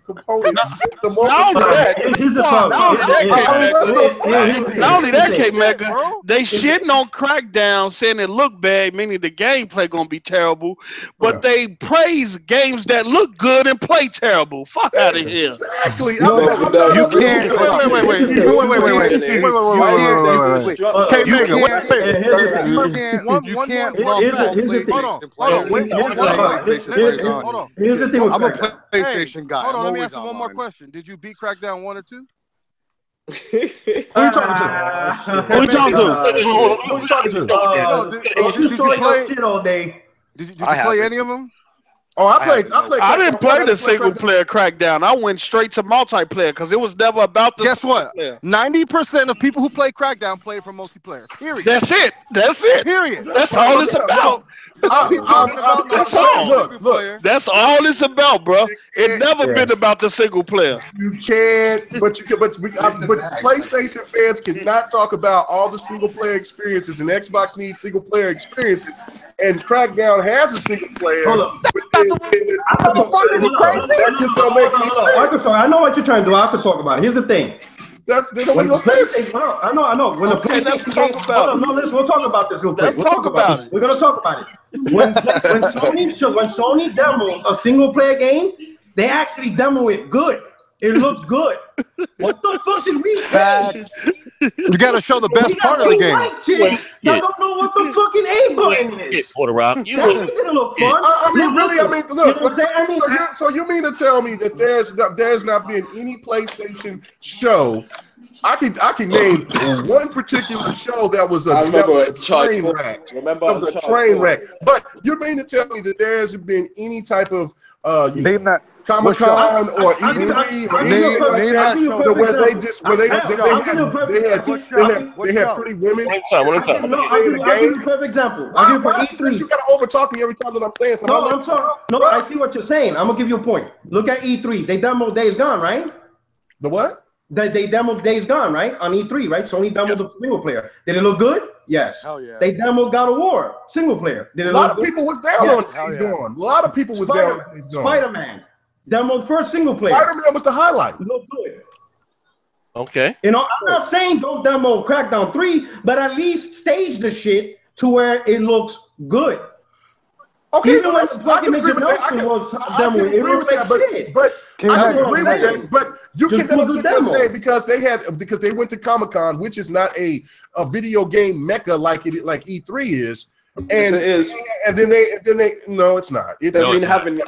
component? Not only that, K-Mega, they shitting on Crackdown, saying it look bad, meaning the gameplay gonna be terrible, but they praise games that look good and play terrible. Fuck out of here. Exactly. You can't. Wait. Hold on. Here's the thing. I'm a PlayStation guy. Hold on, let me ask you one more question. Did you beat Crackdown 1 or 2? Who you talking to? Who you talking to? Did you play shit all day? Did you play any of them? Oh, I played. I didn't play the single player Crackdown. I went straight to multiplayer because it was never about the. Guess what? 90% of people who play Crackdown play for multiplayer. Period. That's it. Period. That's all it's about. That's all. Look. That's all it's about, bro. It never been about the single player. You can't, but PlayStation fans cannot talk about all the single player experiences, and Xbox needs single player experiences, and Crackdown has a single player. Hold up. That just don't make any sense. I know what you're trying to do. I can talk about it. Here's the thing. They don't make no sense. I know. When the PlayStation game, we'll talk about this real quick. Let's talk about it. We're gonna talk about it. When Sony demos a single player game, they actually demo it good. It looks good. What the fuck did we say? You got to show the best part of the game. Chicks that don't know what the fucking A button is. Porter Rock. That shit didn't look fun. So you mean to tell me that there's not been any PlayStation show? I can name one particular show that was a train wreck. That was a train wreck. But you mean to tell me that there hasn't been any type of name that Comic-Con or E3 or anything like that, where they had pretty women. I'll give you a perfect example. I'll give you E3. You gotta overtalk me every time that I'm saying something. No, I see what you're saying. I'm gonna give you a point. Look at E3. They demoed Days Gone, right? The what? They demoed Days Gone, right? On E3, right? Sony demoed the single player. Did it look good? Yes. Hell yeah. They demoed God of War single player. Did it look good? A lot of people was down on Days Gone. A lot of people was down on Days Gone. Spider-Man demoed first single player. Spider-Man was the highlight. It looked good. Okay. You know, I'm not saying don't demo Crackdown 3, but at least stage the shit to where it looks good. Okay, even when fucking Major Nelson was demoing, it looked like shit. But I can agree with that. But you can never say because they went to Comic-Con, which is not a video game mecca like E3 is. And it is. And then they no, it's not. They've been having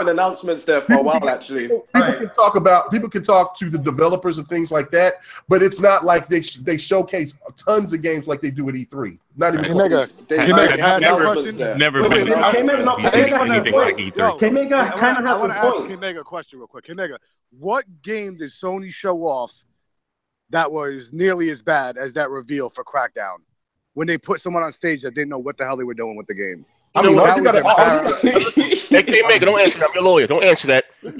announcements there for a while actually. People can talk to the developers and things like that, but it's not like they showcase tons of games like they do at E3. Not even never been anything like E3. K-Mega kind of has a point. I want to ask K-Mega a question real quick. K-Mega, what game did Sony show off that was nearly as bad as that reveal for Crackdown? When they put someone on stage that didn't know what the hell they were doing with the game. I mean, that was embarrassing. Hey, K-Mega, don't answer that. I'm your lawyer. Don't answer that. No,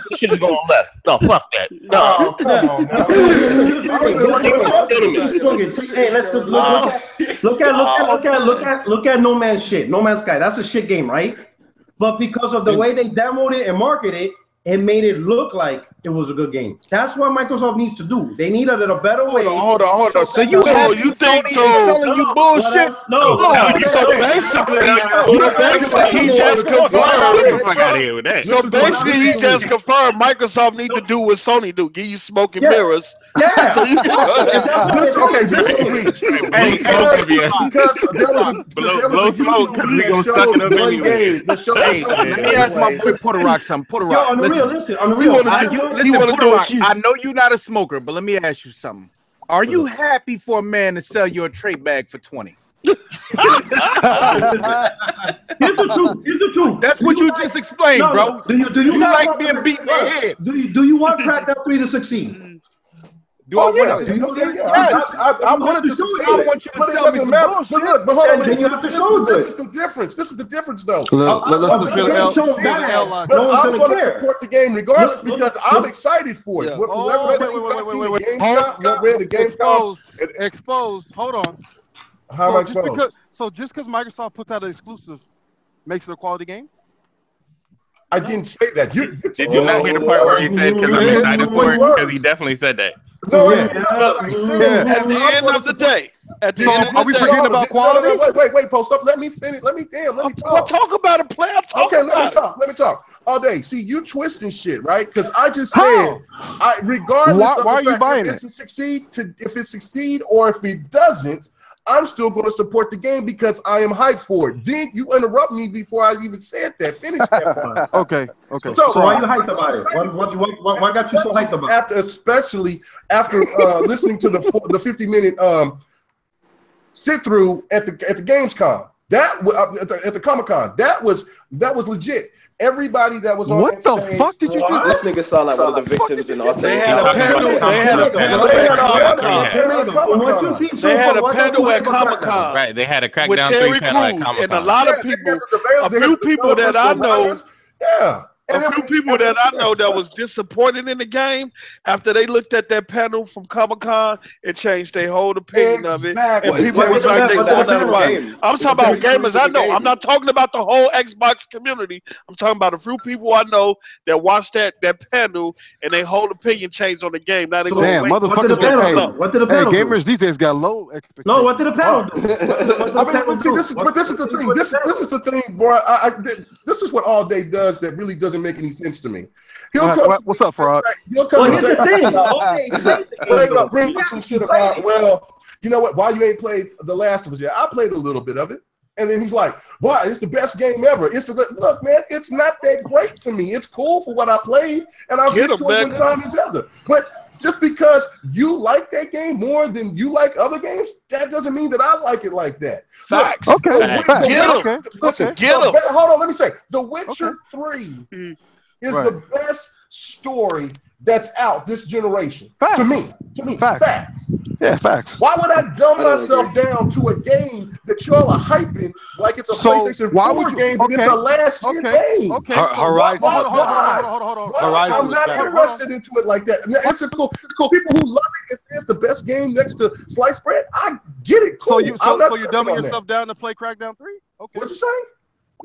this shit is going left. No, fuck that. No. Hey, let's look at No Man's shit. No Man's Sky. That's a shit game, right? But because of the way they demoed it and marketed it, it made it look like it was a good game. That's what Microsoft needs to do. They need a better way. Hold on. So you think so? Selling you bullshit? No. So basically, he just confirmed. Fuck out of here with that. So basically, he just confirmed Microsoft need to do what Sony do: give you smoke and mirrors. Yeah. So you This is a reach. Because there was a blow smoke because we gonna suck it up anyway. Let me ask my boy Porter Rock something. Porter Rock, on the real, listen. I know you're not a smoker, but let me ask you something. Are you happy for a man to sell you a tray bag for 20? Here's the truth. That's what you just explained, bro. Do you like being beaten in the head? Do you want Crackdown 3 to succeed? I want it to succeed. I want you to sell me some bullshit. But hold on, this is the difference. This is the difference, though. But I'm going to support the game regardless because I'm excited for it. Exposed. Hold on. How am I exposed? So just because Microsoft puts out an exclusive makes it a quality game? I didn't say that. Did you not hear the part where he said because I'm excited for it? Because he definitely said that. No, at the end of the day. Are we forgetting about quality? Wait, post up. Let me finish. Let me talk. Well, talk about it, player. Okay, let me talk. All day. See, you twisting shit, right? Because I just said, regardless of why are you buying if it succeed or if it doesn't, I'm still going to support the game because I am hyped for it. Then you interrupt me before I even said that. Finish that part. Okay. So why are you hyped about it? Why got you so hyped about it? Especially after listening to the 50-minute sit through at the Gamescom. That at the Comic-Con. That was legit. Everybody that was on what the stage, fuck did you just this nigga sound like one of the victims in our They had a panel at Comic-Con. Right, they had a Crackdown 3 panel at Comic-Con. And a lot of people, a few people that I know, a few people that I know that was disappointed in the game after they looked at that panel from Comic-Con, it changed their whole opinion of it. And people was like, they thought that right. I'm talking about gamers I know. I'm not talking about the whole Xbox community. I'm talking about a few people I know that watched that panel and their whole opinion changed on the game. Now they go, damn, motherfuckers get paid. What did the panel gamers these days got low expectations. No, what did the panel do? This is the thing. This is the thing, bro. This is what All Day does that really doesn't make any sense to me. What's up, Farad? He'll come and say, bring up some shit about, well, you know what? Why you ain't played The Last of Us yet? I played a little bit of it. And then he's like, "Why? It's the best game ever." Look, man. It's not that great to me. It's cool for what I played, and I'll get to it when time is other. But just because you like that game more than you like other games, that doesn't mean that I like it like that. Facts. Look, okay. Get him. Listen, get him. Hold on. Let me say, The Witcher 3 is the best story that's out this generation. Facts. To me. Facts. Yeah, facts. Why would I dumb myself down to a game that y'all are hyping like it's a PlayStation 4 game, but it's a last year game? Okay. Horizon. Hold on. Horizon. I'm not interested into it like that. It's cool. People who love it, it's the best game next to sliced bread. I get it. Cool. So you're dumbing yourself down to play Crackdown 3? Okay. What'd you say?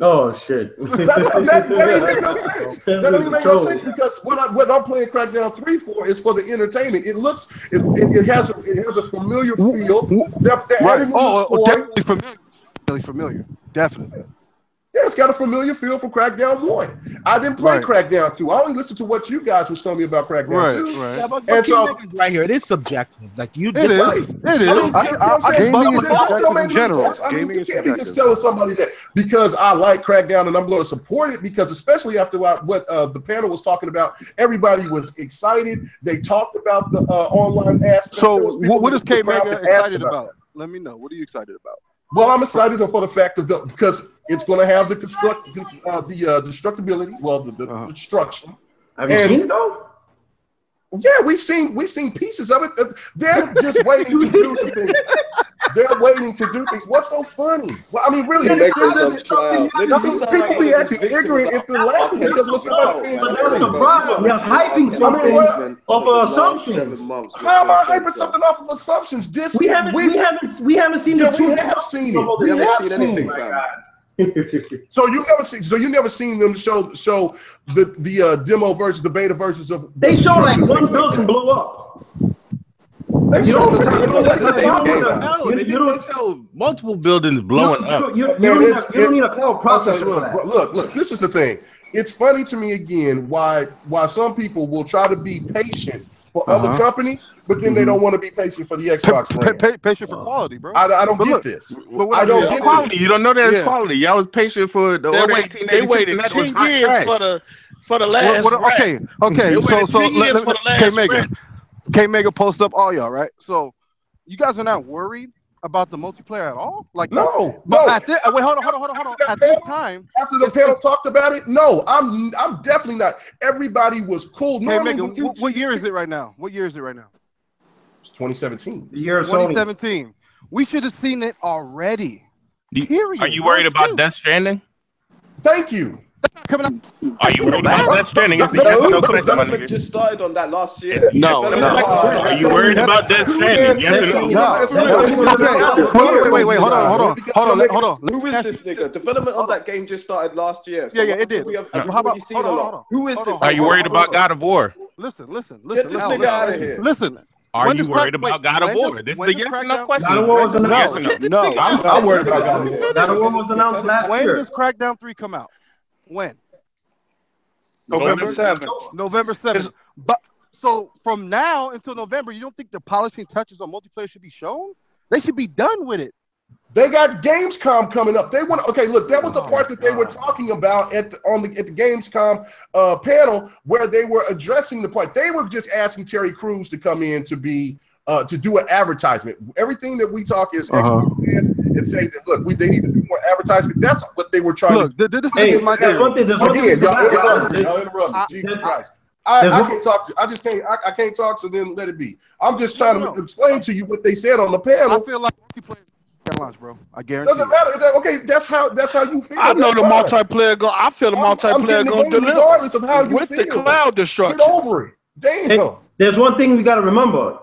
Oh shit! that don't make no sense. That don't even make no sense because what I'm playing Crackdown 3 for is for the entertainment. It has a familiar feel. Definitely familiar. Definitely. Yeah, it's got a familiar feel for Crackdown 1. I didn't play Crackdown 2. I only listened to what you guys was telling me about Crackdown 2. Yeah, but is right here. It is subjective. Like you It is. Gaming is subjective in general. You can't be just telling somebody that because I like Crackdown and I'm going to support it because especially after what the panel was talking about, everybody was excited. They talked about the online aspect. So what is K-Mega excited about? Let me know. What are you excited about? Well, I'm excited for the fact of because it's going to have the destructibility. Well, the destruction. Have you seen it though? Yeah, we've seen pieces of it. They're just waiting to do some things. They're waiting to do things. What's so funny? Well, I mean, really, this isn't something. People be acting ignorant if they're laughing because what's somebody's being That's the problem. You're hyping something off of assumptions. How am I hyping something off of assumptions? We haven't seen the truth. We have seen it. We have seen it. So you never seen them show the demo versions, the beta versions of. They show like one building blow up. They show multiple buildings blowing up. You don't need a cloud processor for that. Look. This is the thing. It's funny to me again why some people will try to be patient for other companies, but then they don't want to be patient for the Xbox brand. Patient for quality, bro. I don't get this. I don't get quality. You don't know that it's quality. Y'all was patient for the order 1886. They waited 10 years for the last. Okay. So K-Mega post up all y'all, right? So you guys are not worried about the multiplayer at all? Like no. At this, wait, hold on. At this time, after the panel talked about it, no, I'm definitely not. Everybody was cool. What year is it right now? It's 2017. The year of 2017. Sony. We should have seen it already. Period. Are you worried about Death Stranding? Thank you. Coming up. Are you worried about Death Stranding? It's a yes or no question. Development just started on that last year. No. Are you worried about Death Stranding? Yes or no? Wait. Hold on. Who is this nigga? Development on that game just started last year. So yeah, it did. Hold on. Who is this? Are you worried about God of War? Listen. Get this nigga out of here. Listen. Are you worried about God of War? This is a yes or no question. God of War was announced. No, I'm worried about God of War. God of War was announced last year. When does Crackdown 3 come out? When? November 7th. November 7th. But so from now until November, you don't think the polishing touches on multiplayer should be shown? They should be done with it. They got Gamescom coming up. They want okay. Look, that was the part that they were talking about at the Gamescom panel where they were addressing the point. They were just asking Terry Crews to come in to be to do an advertisement. Everything that we talk is Xbox fans and say that look, they need to do more advertisement. That's what they were trying to do. This is my theory. Y'all interrupt me. Jesus Christ. I can't talk to. I can't talk. So then let it be. I'm just trying to explain to you what they said on the panel. I feel like multiplayer launch, bro. I guarantee. Doesn't matter. Okay, that's how you feel. I know the multiplayer go. I feel the multiplayer going to deliver, regardless of how you with feel. the cloud destruction. Get over it. Damn. Hey, there's one thing we got to remember.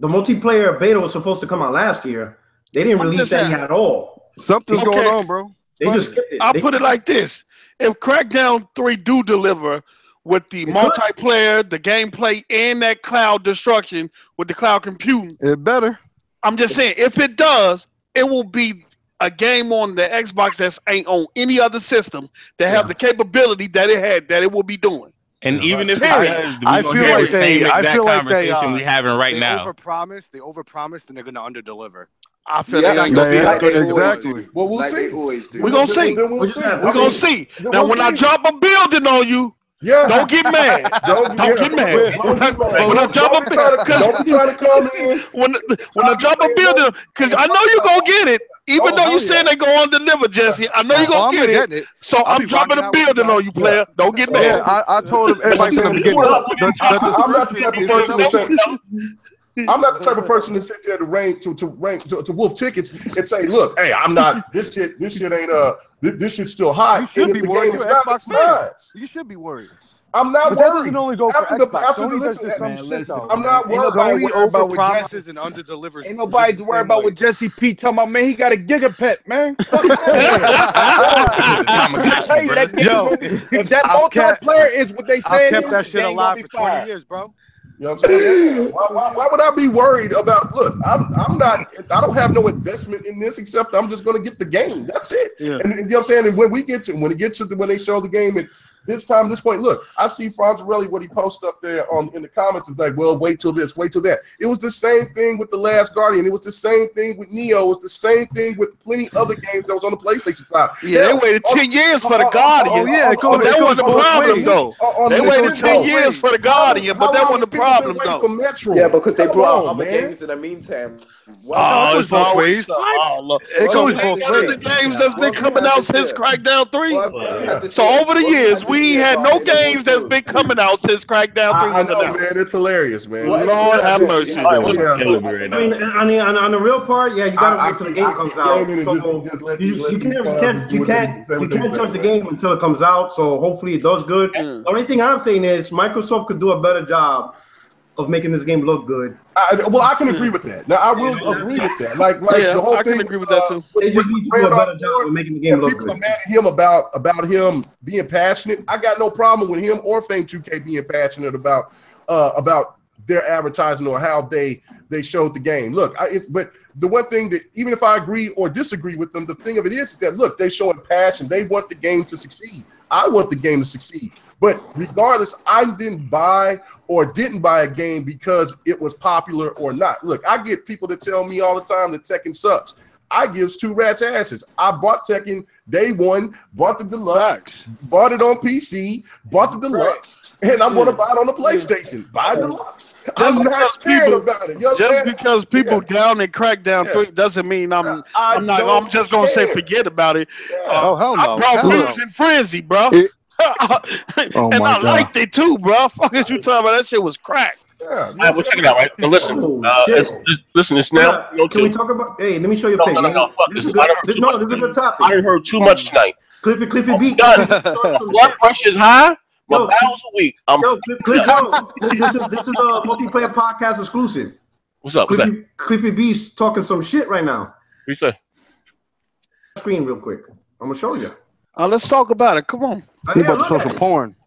The multiplayer beta was supposed to come out last year. They didn't release that at all. Something's going on, bro. They just skipped it. I'll put it like this: if Crackdown 3 do deliver with the multiplayer, the gameplay, and that cloud destruction with the cloud computing, it better. I'm just saying, if it does, it will be a game on the Xbox that ain't on any other system that have the capability that it had, that it will be doing. And even if I feel like we having right now. They overpromise, and they're gonna underdeliver. I feel like exactly. Well, we'll see. They always do. We're gonna see. We're gonna see. Now, when I drop a building on you, don't get mad. Don't get mad. When I drop a building, when I drop a building, because I know you're gonna get it. Even though you saying they go on deliver, Jesse, I know you're gonna get it. So I'm dropping a building on you, player. Don't get mad. Yeah, I told him everybody's gonna get it. I'm not the type of person to say. I'm not the type of person to sit there to wolf tickets and say, look, hey, I'm not this shit ain't this shit's still hot. You should be worried. You're Xbox fan. You should be worried. I'm not worried. That doesn't only go for Xbox. Sony does this some shit though. I'm not worried. Sony overpromises and underdelivers. Ain't nobody worried about what Jesse P talking about, man. He got a gigapet, man. If that multiplayer is what they say, I kept that shit alive for 20 years, bro. You know what I'm saying? Why would I be worried about? Look, I'm not. I don't have no investment in this except I'm just going to get the game. That's it. Yeah. And you know what I'm saying? And when they show the game and this point, look, I see Franzarelli what he posted up there in the comments is like, well, wait till this, wait till that. It was the same thing with The Last Guardian. It was the same thing with Neo. It was the same thing with plenty other games that was on the PlayStation side. Yeah, they waited 10 years for the Guardian. That wasn't the problem, though. They waited 10 years for the Guardian, but that wasn't the problem, though. Yeah, because they brought out other games in the meantime. Oh, it's always it's always both ways. The games that's been coming out since Crackdown 3. So over the years, we had no games that's been coming out since Crackdown 3 was announced. Man, it's hilarious, man. Lord have mercy. I mean, on the real part, yeah, you gotta wait till the game comes out. You can't judge the game until it comes out. So hopefully it does good. The only thing I'm saying is Microsoft could do a better job of making this game look good. Well, I can agree with that. Now, I will agree with that. Like the whole thing. I can agree with that too. They just need to do a better job of making the game look good. People are mad at him about him being passionate. I got no problem with him or Fame 2K being passionate about their advertising or how they showed the game. Look, but the one thing that even if I agree or disagree with them, the thing of it is that look, they showing passion. They want the game to succeed. I want the game to succeed. But regardless, I didn't buy a game because it was popular or not. Look, I get people that tell me all the time that Tekken sucks. I gives two rats asses. I bought Tekken day one, bought the deluxe, bought it on PC, bought the deluxe, and I'm gonna buy it on the PlayStation. Buy deluxe. I'm not scared about it. Just because people down in Crackdown 3 doesn't mean I'm just gonna say forget about it. Oh hell no! I brought Fusion Frenzy, bro. And I liked it too, bro. Fuck is you talking about? That shit was crack. Yeah, we'll check it out, right? Now listen, listen, it's now. Can we talk about? Hey, let me show you a picture. No, fuck this is a good topic. I heard too much tonight. Cliffy B. Blood pressure is high. My bowels are weak. This is a multiplayer podcast exclusive. What's up? Cliffy B's talking some shit right now. What you say? Screen real quick. I'm gonna show you. Let's talk about it. Come on. He about to show some porn.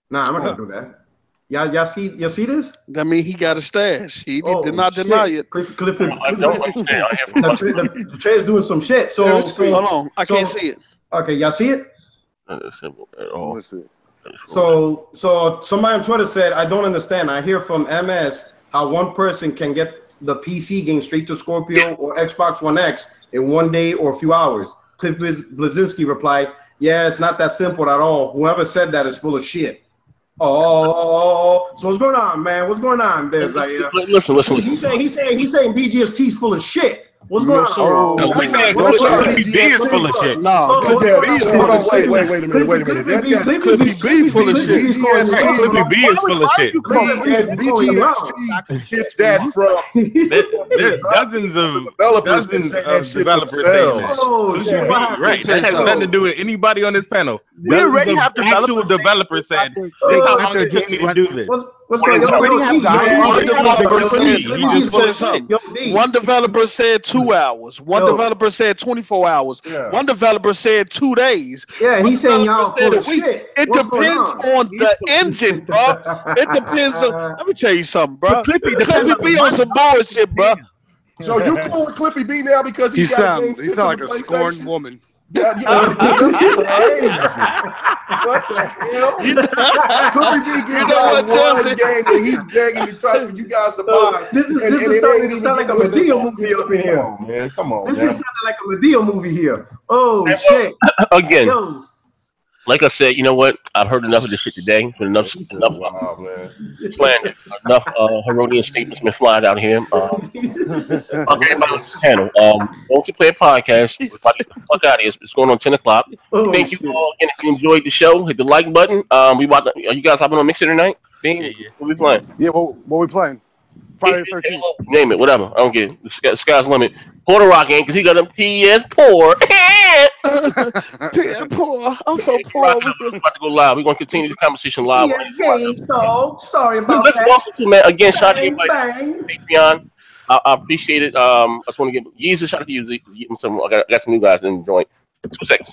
Nah, I'm not gonna do that. Y'all see this? That mean he got a stash. He did not deny it. Clifford, the trade is doing some shit. So hold on, I can't see it. Okay, y'all see it? So somebody on Twitter said, I don't understand. I hear from MS how one person can get the PC game straight to Scorpio or Xbox One X in 1 day or a few hours. Cliff Blazinski replied, yeah, it's not that simple at all. Whoever said that is full of shit. Oh, so what's going on, man? What's going on there, Zaire? Listen. He's saying BGST is full of shit. What's going on? No, we saying Cliffy B is full of shit. No, wait a minute. Cliffy B full of shit. Cliffy B is full of shit. BGST gets that from. There's dozens of developers saying this. Oh, shit. Right. That has nothing to do with anybody on this panel. We already have actual developers saying this is how long it took me to do this. One developer said 2 hours. One developer said 24 hours. One developer said 2 days. Yeah, and he's saying y'all full of shit. It depends on the engine, bro. It depends on. Let me tell you something, bro. Cliffy B on some bullshit, bro. So you cool with Cliffy B now because he sound like a scorned woman. What the hell? Cliffy B getting one game and he's begging to try for you guys to buy. This is starting to sound like a Medea movie up in here. Oh, man, come on. This is sounding like a Medea movie here. Oh shit! Again, like I said, you know what? I've heard enough of this shit today. Enough slander, enough Herodian statements been flying out here. Everybody on this channel. Don't you play a podcast? Everybody, fuck out of here. It's going on 10 o'clock. Thank you all again. If you enjoyed the show, hit the like button. Are you guys hopping on Mixer tonight? Yeah. What we playing? Yeah, what we playing? Friday the 13th. Name it, whatever. I don't get it. The sky's the limit. Porter Rock ain't because he got a PS poor. Poor. I'm so poor. We're about to go live. We're going to continue the conversation live. Sorry about that. Also, too, man. Again, shout out to everybody. Patreon. I appreciate it. I just want to give Yeezus, shout out to you. I got some new guys in the joint. 2 seconds.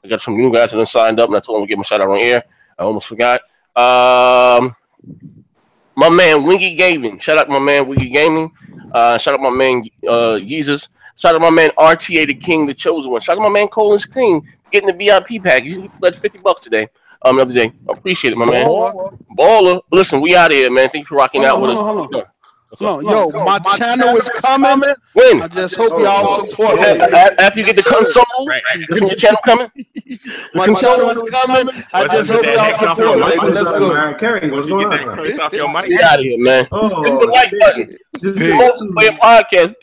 I got some new guys that signed up, and I told them to give them a shout out on air. I almost forgot. My man Wingy Gaming. Shout out to my man Wingy Gaming. Shout out to my man Yeezus. Shout out to my man RTA the King, the Chosen One. Shout out to my man Colin's King getting the VIP package. He pledged $50 today. The other day. I appreciate it, my man. Baller. Listen, we out here, man. Thank you for rocking out with us. Yo, my channel is coming. When? I just hope y'all support me. After you get the console, is your channel coming? My channel is coming. I just hope y'all support me. Let's go. Kerry, what's going on? Get off your mic. Get out of here, man. This is the like button. This is the multiplayer podcast.